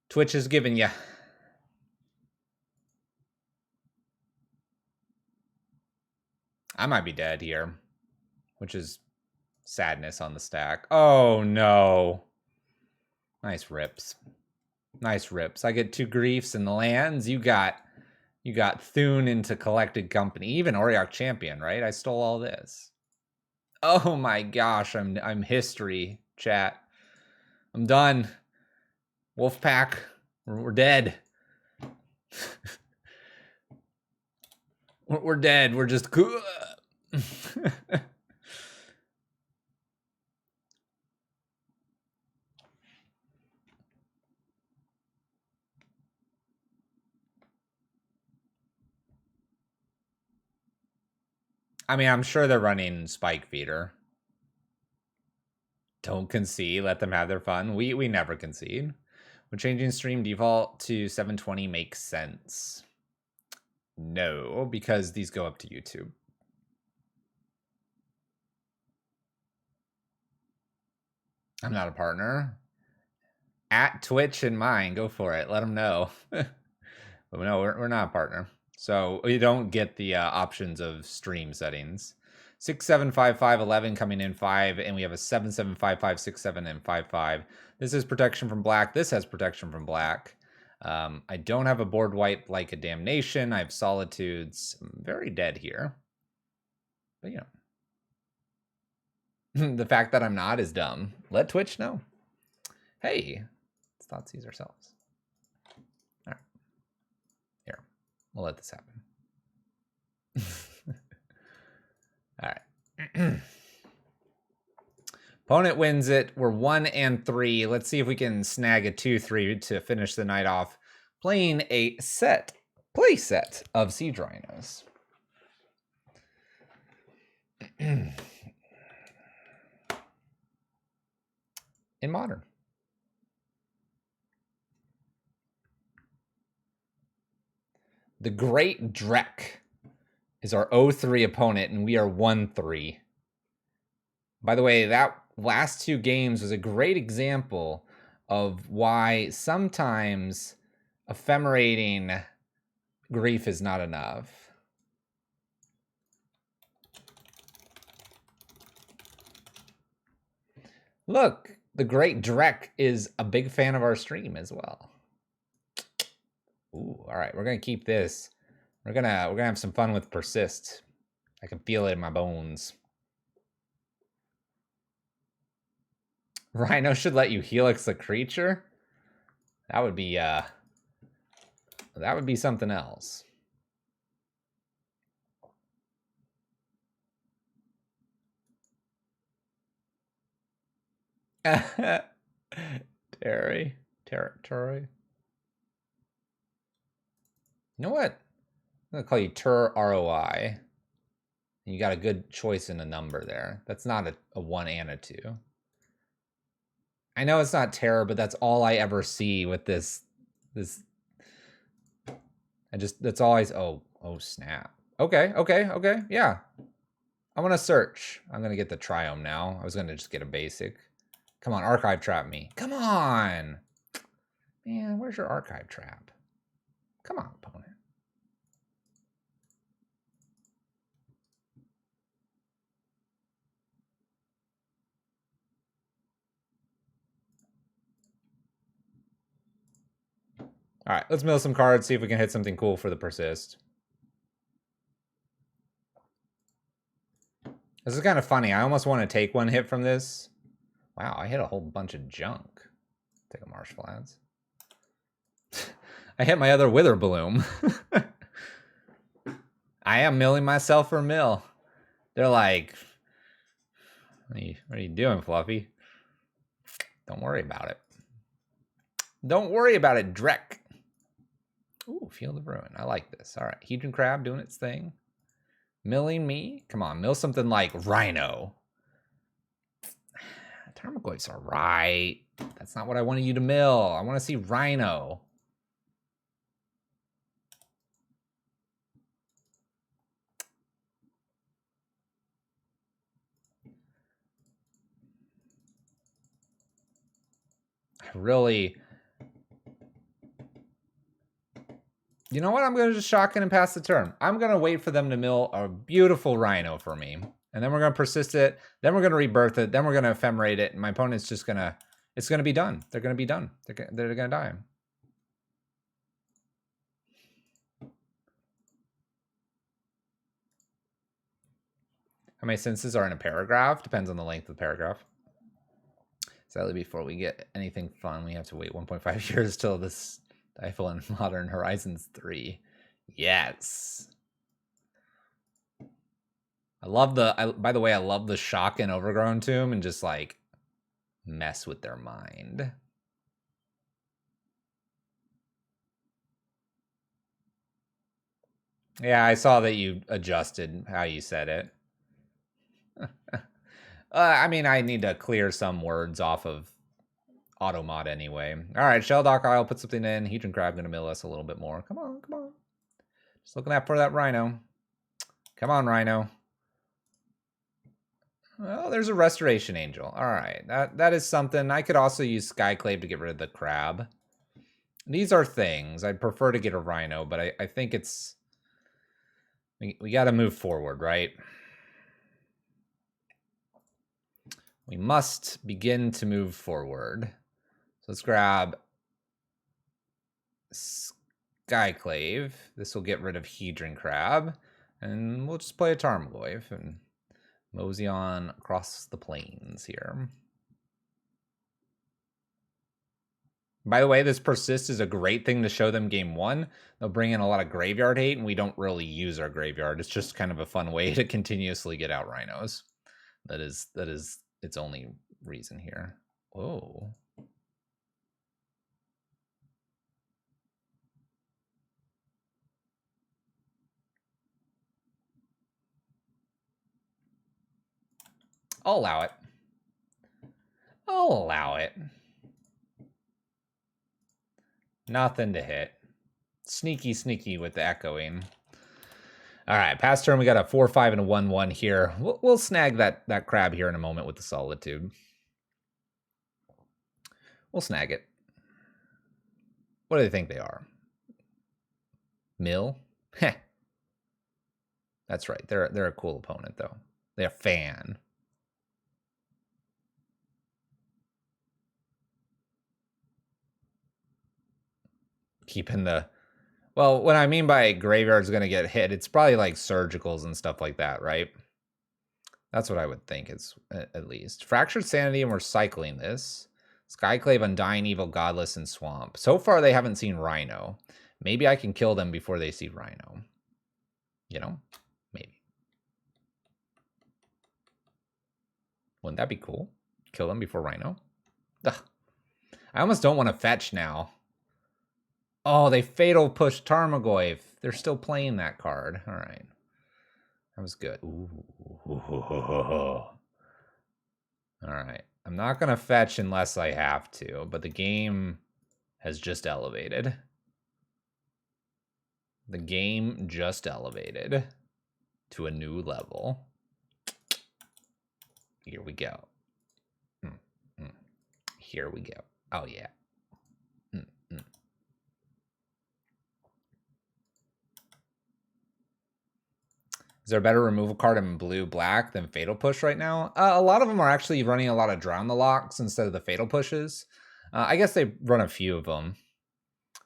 Twitch has given you. I might be dead here, which is sadness on the stack. Oh, no. Nice rips. Nice rips. I get 2 griefs in the lands. You got Thune into Collected Company. Even Auriok Champion, right? I stole all this. Oh my gosh, I'm history, chat. I'm done. Wolfpack, we're dead. We're dead. We're just I mean, I'm sure they're running Spike Feeder. Don't concede. Let them have their fun. We never concede. When changing stream default to 720 makes sense. No, because these go up to YouTube. I'm not a partner. At Twitch and mine, go for it. Let them know. But no, we're not a partner. So you don't get the options of stream settings. 675511 coming in 5, and we have a 775567 and 55. This is protection from black. This has protection from black. I don't have a board wipe like a damnation. I have solitudes. I'm very dead here. But you know. The fact that I'm not is dumb. Let Twitch know. Hey, let's not seize ourselves. All right. Here, we'll let this happen. All right. Opponent wins it. We're 1 and 3. Let's see if we can snag a 2-3 to finish the night off. Playing a play set of Siege Rhinos. In Modern. The Great Drek is our 0-3 opponent, and we are 1-3. By the way, that last 2 games was a great example of why sometimes ephemerating grief is not enough. Look, the Great Drek is a big fan of our stream as well. Ooh, all right, we're gonna keep this. We're gonna have some fun with persist. I can feel it in my bones. Rhino should let you helix a creature. That would be something else. Territory. You know what? I'm gonna call you Tur ROI. And you got a good choice in a number there. That's not a 1 and a 2. I know it's not terror, but that's all I ever see with this. That's always, oh snap. Okay, yeah. I'm gonna search. I'm gonna get the Triome now. I was gonna just get a basic. Come on, Archive Trap me. Come on. Man, where's your Archive Trap? Come on, opponent. All right, let's mill some cards, see if we can hit something cool for the persist. This is kind of funny. I almost want to take 1 hit from this. Wow, I hit a whole bunch of junk. Take a Marsh Flats. I hit my other Wither Bloom. I am milling myself for a mill. They're like, what are you doing, Fluffy? Don't worry about it. Don't worry about it, Drek. Ooh, Field of Ruin. I like this. All right, Hedron Crab doing its thing. Milling me? Come on, mill something like Rhino. Tarmogoyf's all right. That's not what I wanted you to mill. I want to see Rhino. Really, you know what? I'm going to just shotgun and pass the turn. I'm going to wait for them to mill a beautiful Rhino for me. And then we're going to persist it. Then we're going to rebirth it. Then we're going to ephemerate it. And my opponent's just going to, it's going to be done. They're going to be done. They're going to die. How many sentences are in a paragraph? Depends on the length of the paragraph. Sadly, before we get anything fun, we have to wait 1.5 years till this Stifle in Modern Horizons 3. Yes. I love by the way, I love the Shock and Overgrown Tomb and just like mess with their mind. Yeah, I saw that you adjusted how you said it. I mean, I need to clear some words off of automod anyway. All right, Shelldock Isle, put something in. Hedron Crab gonna mill us a little bit more. Come on, come on. Just looking out for that Rhino. Come on, Rhino. Well, there's a Restoration Angel. All right, that is something. I could also use Skyclave to get rid of the crab. These are things. I'd prefer to get a Rhino, but I think it's... We got to move forward, right? We must begin to move forward. So let's grab Skyclave. This will get rid of Hedron Crab. And we'll just play a Tarmogoyf and mosey on across the plains here. By the way, this persist is a great thing to show them game one. They'll bring in a lot of graveyard hate, and we don't really use our graveyard. It's just kind of a fun way to continuously get out rhinos. That is its only reason here. Whoa. I'll allow it. I'll allow it. Nothing to hit. Sneaky, sneaky with the echoing. All right, past turn, we got a 4-5 and a 1-1 here. We'll snag that crab here in a moment with the Solitude. We'll snag it. What do they think they are? Mill? Heh. That's right. They're a cool opponent, though. They're a fan. Keeping the... Well, what I mean by graveyard's going to get hit, it's probably like surgicals and stuff like that, right? That's what I would think, is at least. Fractured Sanity, and we're cycling this. Skyclave, Undying Evil, Godless, and Swamp. So far, they haven't seen Rhino. Maybe I can kill them before they see Rhino. You know? Maybe. Wouldn't that be cool? Kill them before Rhino? Ugh. I almost don't want to fetch now. Oh, they Fatal Push Tarmogoyf. They're still playing that card. All right. That was good. Ooh. All right. I'm not going to fetch unless I have to, but the game has just elevated. The game just elevated to a new level. Here we go. Here we go. Oh, yeah. Is there a better removal card in blue-black than Fatal Push right now? A lot of them are actually running a lot of Drown the Locks instead of the Fatal Pushes. I guess they run a few of them.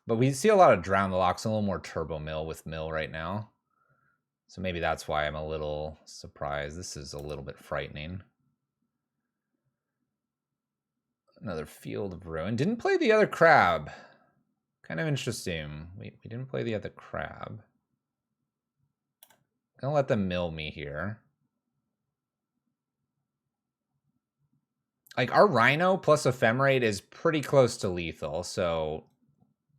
But we see a lot of Drown the Locks, a little more Turbo Mill with Mill right now. So maybe that's why I'm a little surprised. This is a little bit frightening. Another Field of Ruin. Didn't play the other crab. Kind of interesting. We didn't play the other crab. Gonna let them mill me here. Like, our Rhino plus Ephemerate is pretty close to lethal, so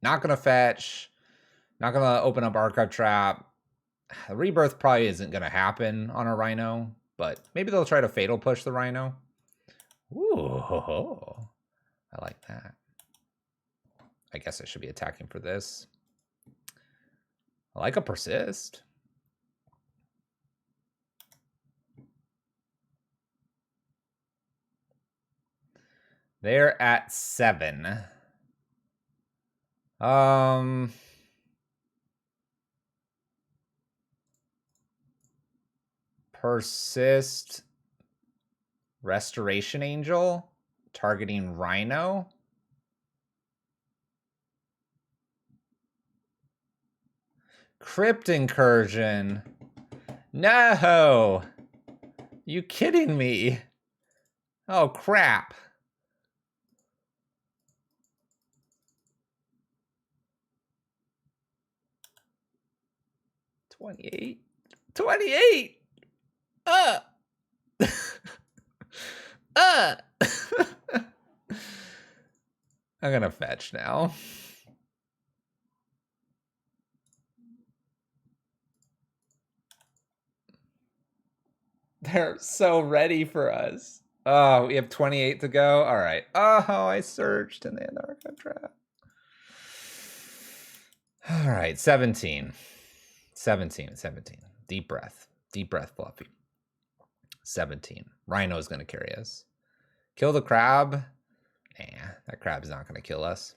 not gonna fetch. Not gonna open up Archive Trap. The Rebirth probably isn't gonna happen on a Rhino, but maybe they'll try to Fatal Push the Rhino. Ooh, I like that. I guess I should be attacking for this. I like a Persist. They're at 7. Persist. Restoration Angel. Targeting Rhino. Crypt Incursion. No! You kidding me? Oh, crap. $28. $28! I'm gonna fetch now. They're so ready for us. Oh, we have 28 to go. All right. Oh, I searched in the Antarctica trap. All right, 17. 17, 17. Deep breath. Deep breath, Fluffy. 17. Rhino is going to carry us. Kill the crab. Nah, that crab's not going to kill us.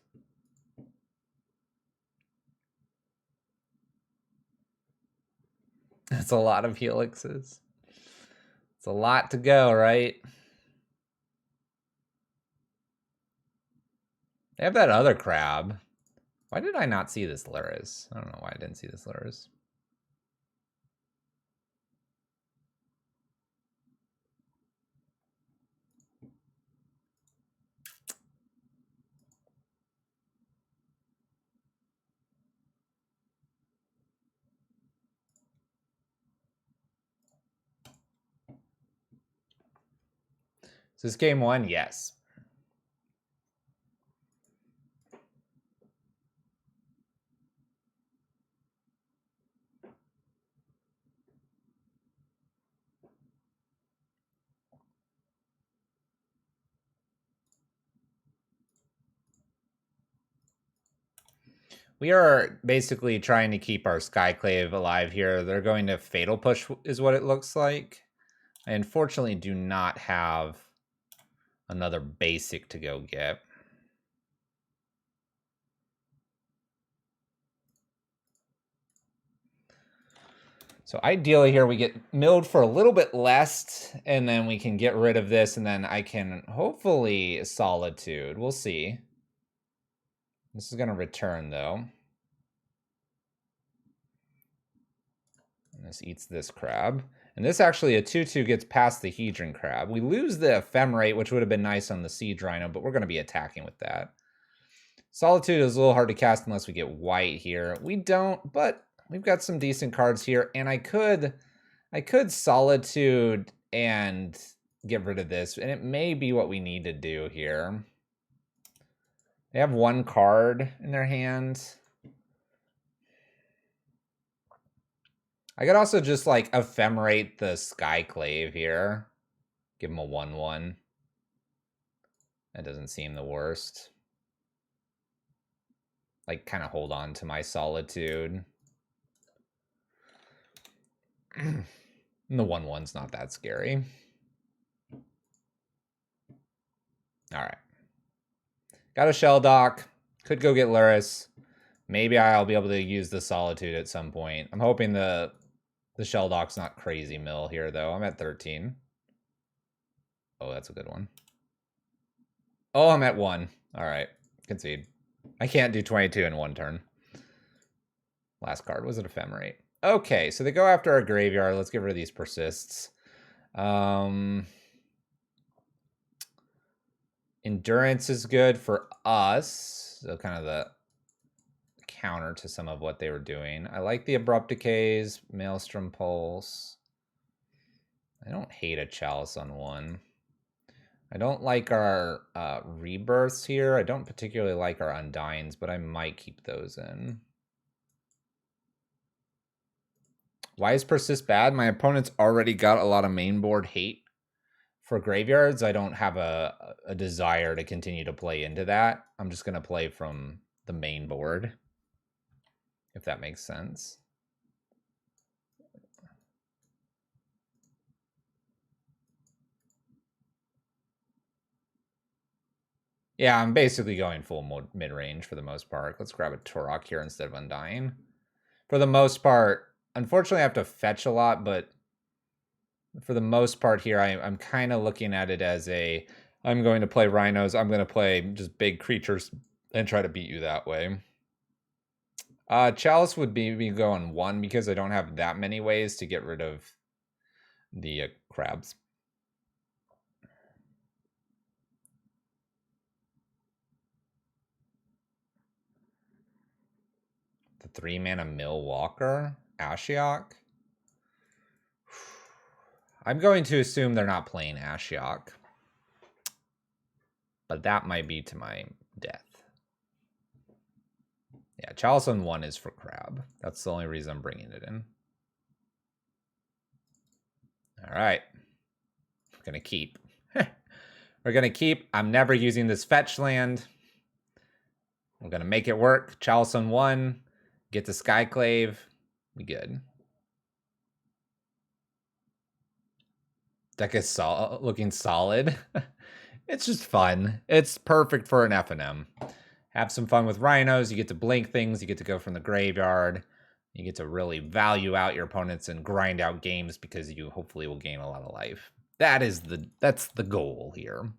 That's a lot of helixes. It's a lot to go, right? They have that other crab. Why did I not see this Luris? I don't know why I didn't see this Luris. Is this game one? Yes. We are basically trying to keep our Skyclave alive here. They're going to Fatal Push is what it looks like. I unfortunately do not have another basic to go get. So ideally here we get milled for a little bit less, and then we can get rid of this, and then I can hopefully Solitude. We'll see. This is going to return, though. And this eats this crab. And this actually, a 2-2 gets past the Hedron crab. We lose the Ephemerate, which would have been nice on the Siege Rhino, but we're going to be attacking with that. Solitude is a little hard to cast unless we get white here. We don't, but we've got some decent cards here, and I could Solitude and get rid of this, and it may be what we need to do here. They have one card in their hand. I could also just, like, Ephemerate the Skyclave here. Give him a 1-1. That doesn't seem the worst. Like, kind of hold on to my Solitude. And the 1-1's not that scary. Alright. Got a Shell Dock. Could go get Luris. Maybe I'll be able to use the Solitude at some point. I'm hoping the Shell Dock's not crazy mill here, though. I'm at 13. Oh, that's a good one. Oh, I'm at 1. Alright. Concede. I can't do 22 in one turn. Last card was an Ephemerate. Okay, so they go after our graveyard. Let's get rid of these persists. Endurance is good for us. So kind of the counter to some of what they were doing. I like the Abrupt Decays, Maelstrom Pulse. I don't hate a Chalice on 1. I don't like our Rebirths here. I don't particularly like our Undines, but I might keep those in. Why is Persist bad? My opponent's already got a lot of main board hate for graveyards. I don't have a desire to continue to play into that. I'm just going to play from the main board, if that makes sense. Yeah, I'm basically going full mid-range for the most part. Let's grab a Turok here instead of Undying. For the most part, unfortunately I have to fetch a lot, but for the most part here, I'm kind of looking at it as I'm going to play Rhinos, I'm going to play just big creatures and try to beat you that way. Chalice would be me going 1 because I don't have that many ways to get rid of the crabs. The 3-mana Mill Walker, Ashiok. I'm going to assume they're not playing Ashiok, but that might be to my death. Yeah, Chalice on 1 is for crab. That's the only reason I'm bringing it in. All right. gonna keep. We're gonna keep. I'm never using this fetch land. We're gonna make it work. Chalice on 1. Get the Skyclave. We good. Deck is looking solid. It's just fun. It's perfect for an F&M. Have some fun with Rhinos. You get to blink things. You get to go from the graveyard. You get to really value out your opponents and grind out games because you hopefully will gain a lot of life. That's the goal here.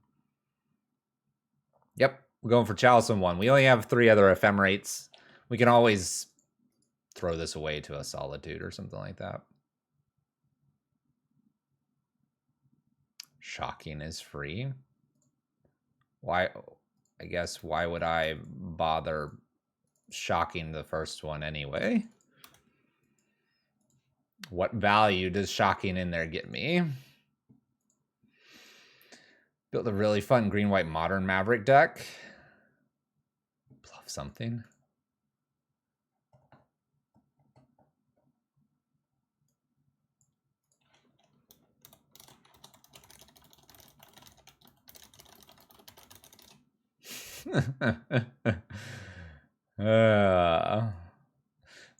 Yep, we're going for Chalice on 1. We only have 3 other Ephemerates. We can always throw this away to a Solitude or something like that. Shocking is free. Why? I guess why would I bother shocking the first one anyway? What value does shocking in there get me? Built a really fun green-white modern Maverick deck. Bluff something.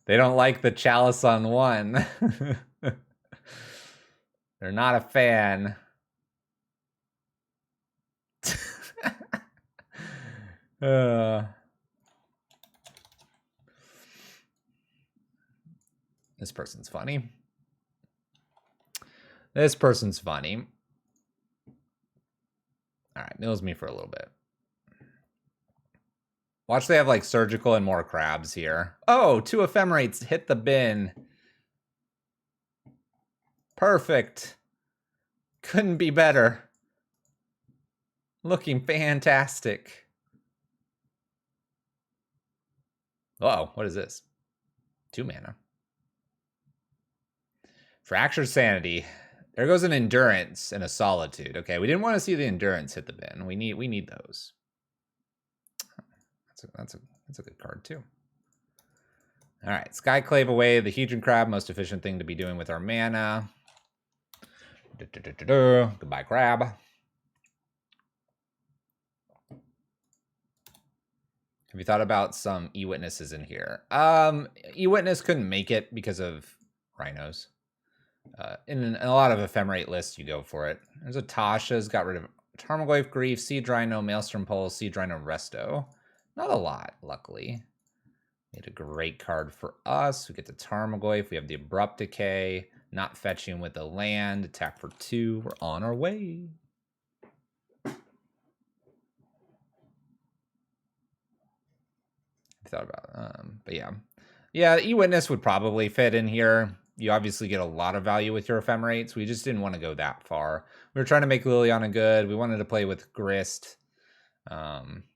They don't like the Chalice on 1. They're not a fan. This person's funny. This person's funny. All right, mills me for a little bit. Watch, they have like surgical and more crabs here. Oh, 2 Ephemerates hit the bin. Perfect. Couldn't be better. Looking fantastic. Uh-oh, what is this? 2 mana. Fractured Sanity. There goes an Endurance and a Solitude. Okay, we didn't want to see the Endurance hit the bin. We need those. That's a good card too. All right, Skyclave away. The Hedron Crab, most efficient thing to be doing with our mana. Goodbye, Crab. Have you thought about some E-Witnesses in here? E-Witness couldn't make it because of Rhinos. In a lot of Ephemerate lists, you go for it. There's a Tasha's, got rid of Tarmogoyf, Grief, Siege Rhino, Maelstrom Pulse, Siege Rhino, Resto. Not a lot, luckily. Made a great card for us. We get the Tarmogoyf. We have the Abrupt Decay. Not fetching with the land. Attack for 2. We're on our way. I thought about but yeah. Yeah, E-Witness would probably fit in here. You obviously get a lot of value with your Ephemerates. We just didn't want to go that far. We were trying to make Liliana good. We wanted to play with Grist.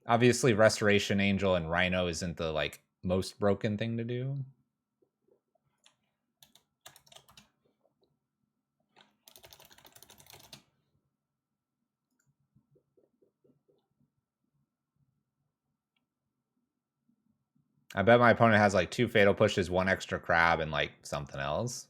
Obviously Restoration Angel and Rhino isn't the like most broken thing to do. I bet my opponent has like 2 Fatal Pushes, 1 extra Crab, and like something else.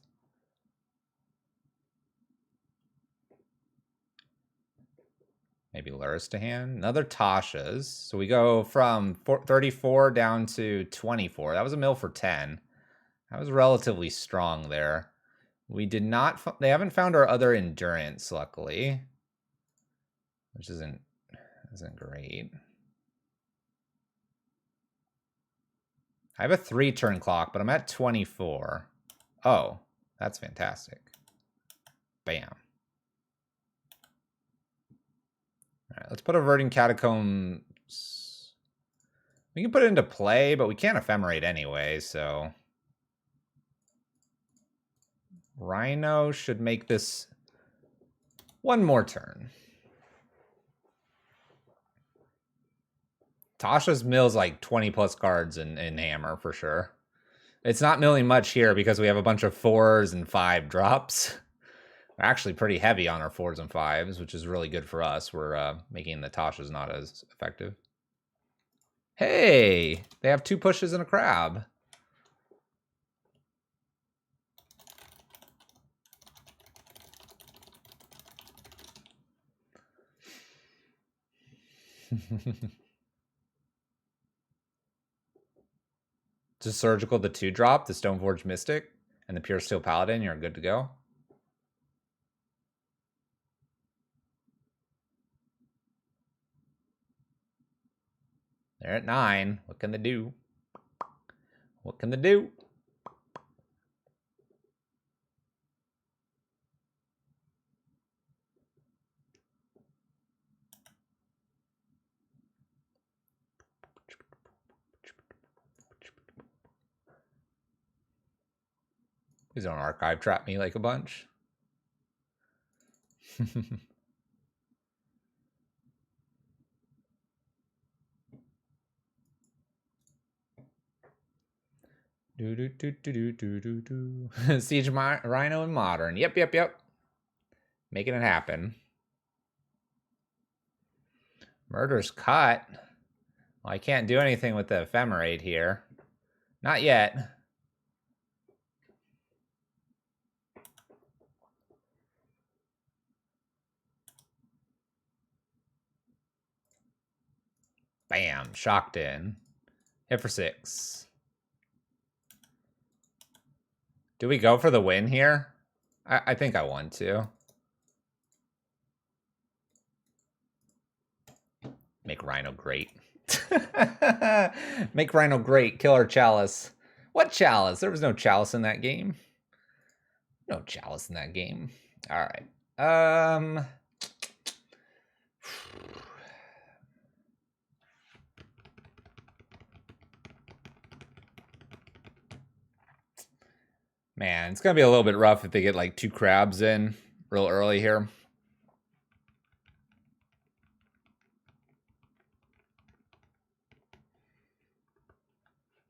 Maybe Lurrus to hand. Another Tasha's. So we go from 34 down to 24. That was a mill for 10. That was relatively strong there. We did not... They haven't found our other Endurance, luckily. Which isn't great. I have a 3-turn clock, but I'm at 24. Oh, that's fantastic. Bam. All right, let's put Averting Catacombs. We can put it into play, but we can't Ephemerate anyway, so... Rhino should make this one more turn. Tasha's mills like 20 plus cards in Hammer for sure. It's not milling much here because we have a bunch of 4s and 5 drops. We're actually pretty heavy on our 4s and 5s, which is really good for us. We're making the Tasha's not as effective. Hey, they have 2 pushes and a crab. Just Surgical, the 2-drop, the Stoneforge Mystic, and the Pure Steel Paladin, you're good to go. They're at 9. What can they do? What can they do? Please don't archive trap me like a bunch. Siege Rhino and Modern. Yep. Making it happen. Murder's Cut. Well, I can't do anything with the Ephemerate here. Not yet. Bam. Shocked in. Hit for 6. Do we go for the win here? I think I want to. Make Rhino great. Make Rhino great. Kill our Chalice. What Chalice? There was no Chalice in that game. No Chalice in that game. All right. Man, it's going to be a little bit rough if they get like 2 crabs in real early here.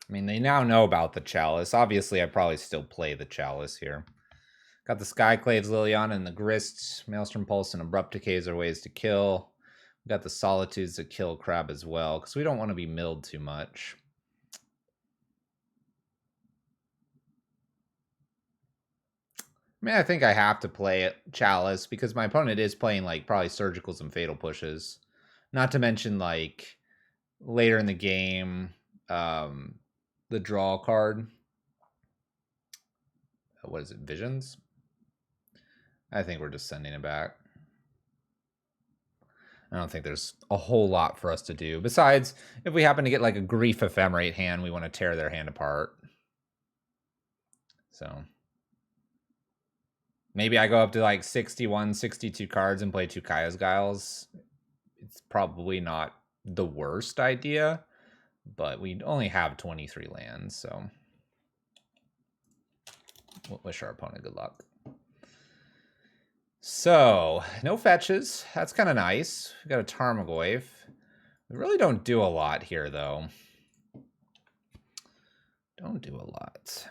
I mean, they now know about the Chalice. Obviously, I'd probably still play the Chalice here. Got the Skyclaves, Liliana, and the Grist. Maelstrom Pulse and Abrupt Decays are ways to kill. We got the Solitudes to kill crab as well, because we don't want to be milled too much. I mean, I think I have to play it Chalice because my opponent is playing like probably Surgicals and Fatal Pushes. Not to mention like later in the game, the draw card. What is it? Visions? I think we're just sending it back. I don't think there's a whole lot for us to do. Besides, if we happen to get like a Grief Ephemerate hand, we want to tear their hand apart. So maybe I go up to like 61, 62 cards and play 2 Kaya's Guiles. It's probably not the worst idea, but we only have 23 lands, so we'll wish our opponent good luck. So, no fetches. That's kind of nice. We got a Tarmogoyf. We really don't do a lot here, though. Don't do a lot.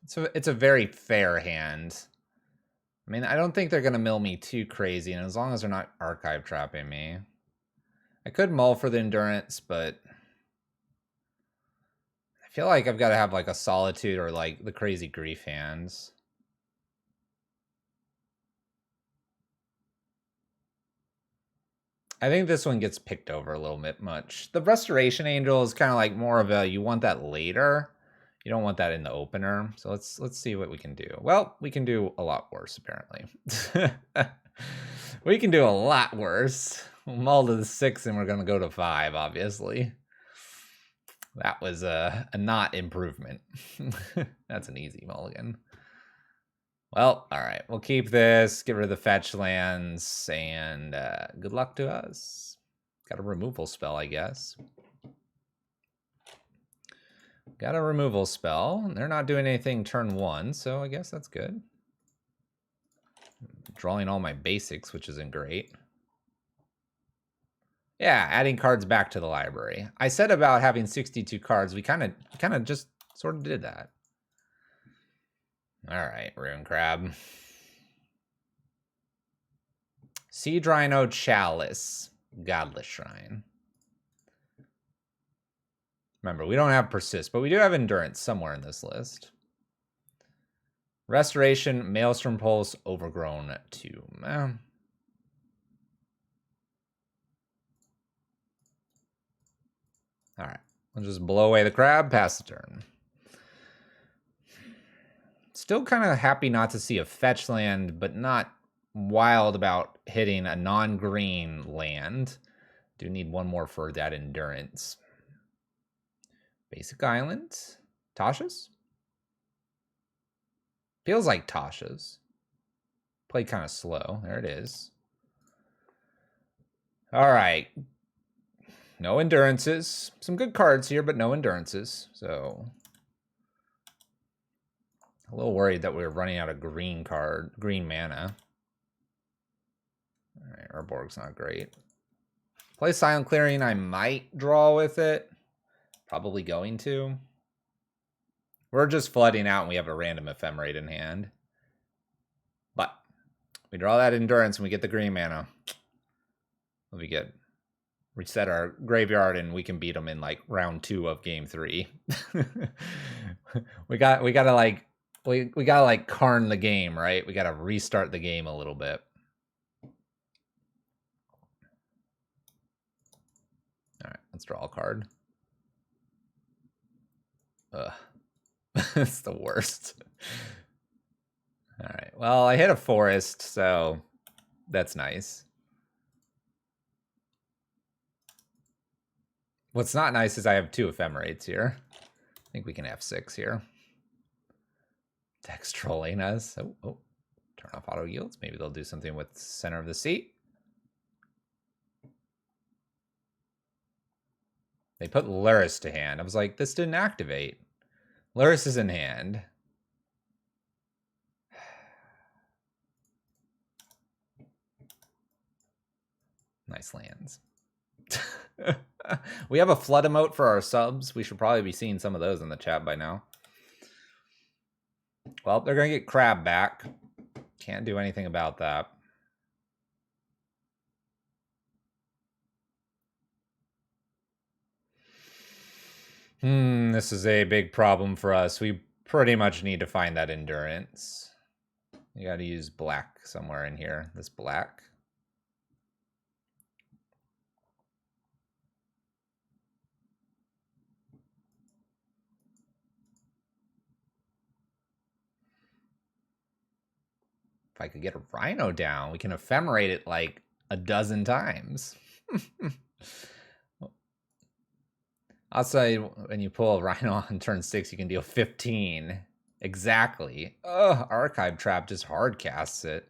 So it's a very fair hand. I mean, I don't think they're going to mill me too crazy, and as long as they're not archive trapping me. I could mull for the Endurance, but I feel like I've got to have like a Solitude or like the crazy Grief hands. I think this one gets picked over a little bit much. The Restoration Angel is kind of like more of a, you want that later. You don't want that in the opener. So let's see what we can do. Well, we can do a lot worse, apparently. We can do a lot worse. We'll mull to the 6 and we're going to go to 5, obviously. That was a not improvement. That's an easy mulligan. Well, all right. We'll keep this, get rid of the fetch lands, and good luck to us. Got a removal spell, I guess. Got a removal spell. They're not doing anything turn 1, so I guess that's good. Drawing all my basics, which isn't great. Yeah, adding cards back to the library. I said about having 62 cards. We kind of just sort of did that. All right, Rune Crab. Siege Rhino Chalice. Godless Shrine. Remember, we don't have Persist, but we do have Endurance somewhere in this list. Restoration, Maelstrom Pulse, Overgrown Tomb. All right, we'll just blow away the crab, pass the turn. Still kind of happy not to see a fetch land, but not wild about hitting a non-green land. Do need one more for that endurance. Basic Island. Tasha's? Feels like Tasha's. Played kind of slow. There it is. All right. No endurances. Some good cards here, but no endurances. So a little worried that we were running out of green mana. All right, Urborg's not great. Play Silent Clearing. I might draw with it. Probably going to. We're just flooding out and we have a random Ephemerate in hand. But we draw that endurance and we get the green mana. It'll be good. Reset our graveyard and we can beat them in like round 2 of game 3. we gotta like Karn the game, right? We gotta restart the game a little bit. All right, let's draw a card. Ugh. It's the worst. All right. Well, I hit a forest, so that's nice. What's not nice is I have 2 Ephemerates here. I think we can F6 here. Deck's trolling us. Oh. Turn off auto yields. Maybe they'll do something with center of the seat. They put Luris to hand. I was like, this didn't activate. Luris is in hand. Nice lands. We have a flood emote for our subs. We should probably be seeing some of those in the chat by now. Well, they're going to get crab back. Can't do anything about that. This is a big problem for us. We pretty much need to find that endurance. You got to use black somewhere in here. This black. If I could get a Rhino down, we can ephemerate it like a dozen times. I'll say when you pull a Rhino on turn 6, you can deal 15. Exactly. Ugh, Archive Trap just hard casts it.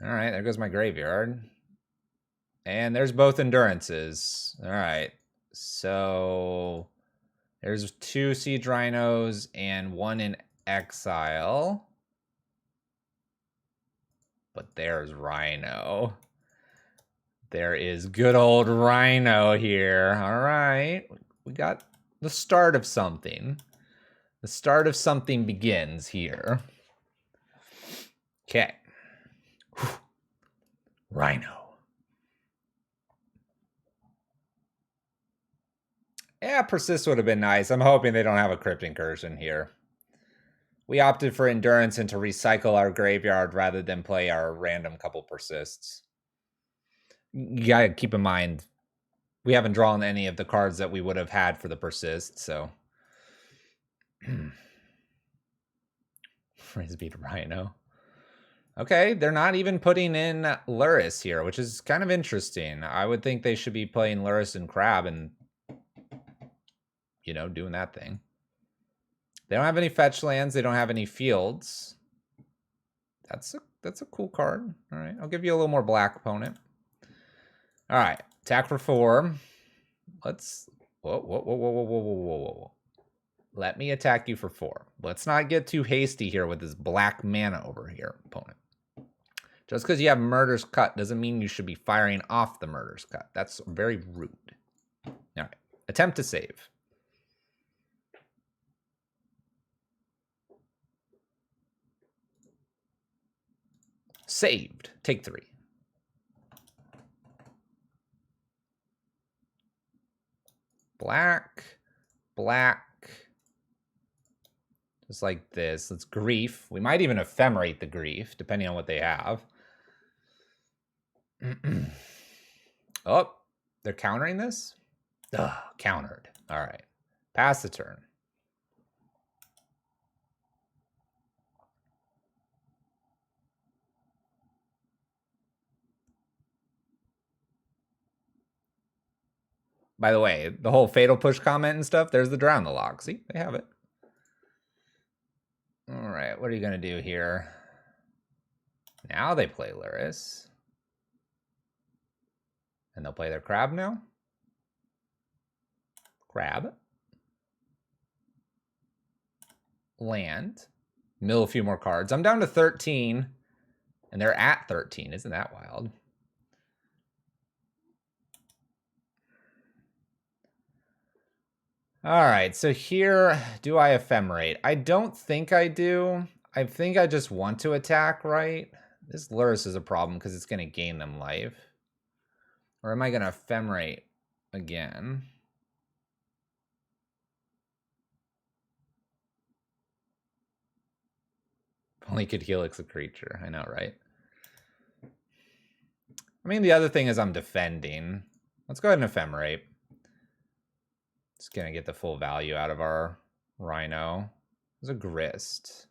All right, there goes my graveyard. And there's both endurances. All right, so there's 2 Siege Rhinos and 1 in exile. But there's Rhino. There is good old Rhino here. All right. We got the start of something. The start of something begins here. Okay. Rhino. Yeah, Persist would have been nice. I'm hoping they don't have a Crypt Incursion here. We opted for Endurance and to recycle our graveyard rather than play our random couple Persists. You gotta keep in mind, we haven't drawn any of the cards that we would have had for the Persist, so. Frisbee to Rhino. Okay, they're not even putting in Luris here, which is kind of interesting. I would think they should be playing Luris and Crab and, you know, doing that thing. They don't have any fetch lands. They don't have any fields. That's a cool card. All right, I'll give you a little more black, opponent. All right, attack for 4. Let's whoa. Let me attack you for 4. Let's not get too hasty here with this black mana over here, opponent. Just because you have Murder's Cut doesn't mean you should be firing off the Murder's Cut. That's very rude. All right, attempt to save. Saved. Take 3. Black. Just like this. Let's grief. We might even ephemerate the grief, depending on what they have. Oh, they're countering this? Ugh, countered. All right. Pass the turn. By the way, the whole fatal push comment and stuff, there's the drown the lock. See, they have it. All right, what are you going to do here? Now they play Lyris. And they'll play their crab now. Crab. Land. Mill a few more cards. I'm down to 13. And they're at 13. Isn't that wild? All right, so here, do I ephemerate? I don't think I do. I think I just want to attack, right? This Lyris is a problem because it's going to gain them life. Or am I going to ephemerate again? Only could helix a creature. I know, right? I mean, the other thing is I'm defending. Let's go ahead and ephemerate. Just going to get the full value out of our Rhino. There's a Grist.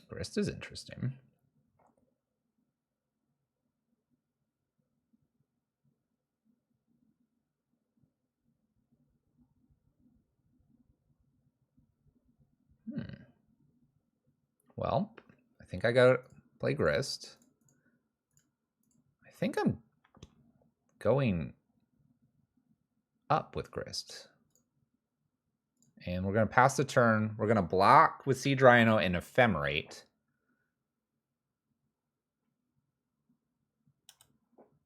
Grist is interesting. Well, I think I got to play Grist. I think I'm going up with Grist. And we're going to pass the turn. We're going to block with Siege Rhino and ephemerate.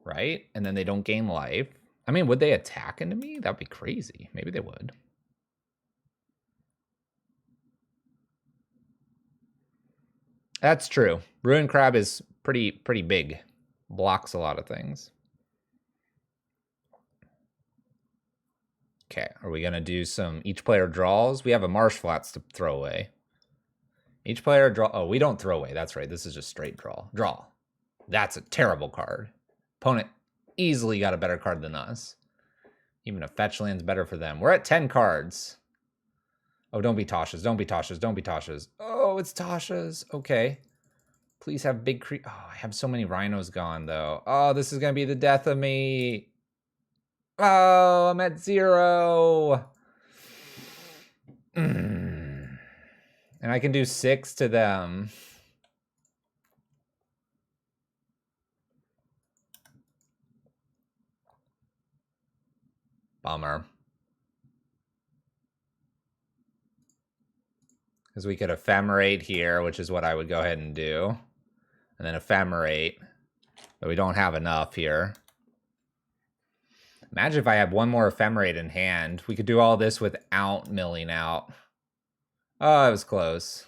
Right? And then they don't gain life. I mean, would they attack into me? That'd be crazy. Maybe they would. That's true. Ruin Crab is pretty big. Blocks a lot of things. Okay, are we going to do some each player draws? We have a Marsh Flats to throw away. Each player draw. Oh, we don't throw away. That's right. This is just straight draw. Draw. That's a terrible card. Opponent easily got a better card than us. Even a fetch land's better for them. We're at 10 cards. Oh, don't be Tasha's. Don't be Tasha's. Don't be Tasha's. Oh, it's Tasha's. Okay. Please have big Oh, I have so many Rhinos gone, though. Oh, this is going to be the death of me. Oh, I'm at 0. And I can do 6 to them. Bummer. Because we could ephemerate here, which is what I would go ahead and do. And then ephemerate. But we don't have enough here. Imagine if I had one more ephemerate in hand. We could do all this without milling out. Oh, it was close.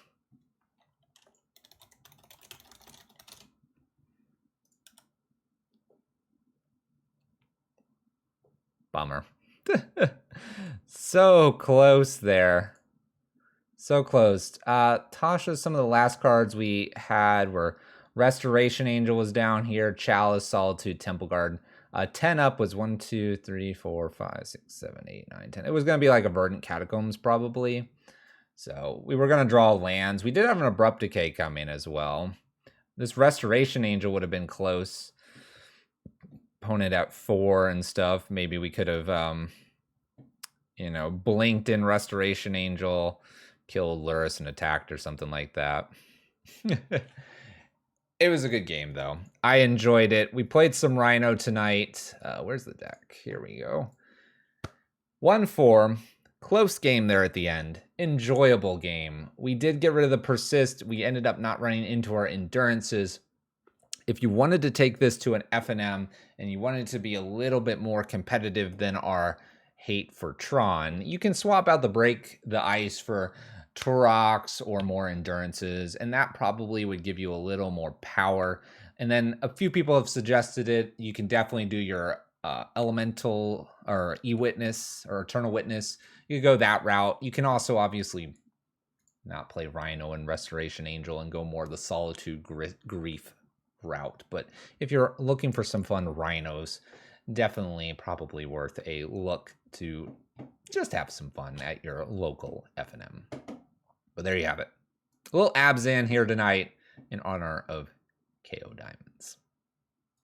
Bummer. So close there. So close. Tasha, some of the last cards we had were Restoration Angel was down here, Chalice, Solitude, Temple Guard. 10 up was 1, 2, 3, 4, 5, 6, 7, 8, 9, 10. It was going to be like a Verdant Catacombs probably. So we were going to draw lands. We did have an Abrupt Decay coming as well. This Restoration Angel would have been close. Opponent at 4 and stuff. Maybe we could have, you know, blinked in Restoration Angel, killed Lyris and attacked or something like that. It was a good game, though. I enjoyed it. We played some Rhino tonight. Where's the deck? Here we go. 1-4. Close game there at the end. Enjoyable game. We did get rid of the Persist. We ended up not running into our Endurances. If you wanted to take this to an FNM and you wanted to be a little bit more competitive than our Hate for Tron, you can swap out the Break the Ice for Turox or more Endurances, and that probably would give you a little more power. And then a few people have suggested it. You can definitely do your Elemental or E-Witness or Eternal Witness. You could go that route. You can also obviously not play Rhino and Restoration Angel and go more the Solitude Grief route. But if you're looking for some fun Rhinos, definitely probably worth a look to just have some fun at your local F&M. But there you have it. A little Abzan here tonight in honor of KO Diamond.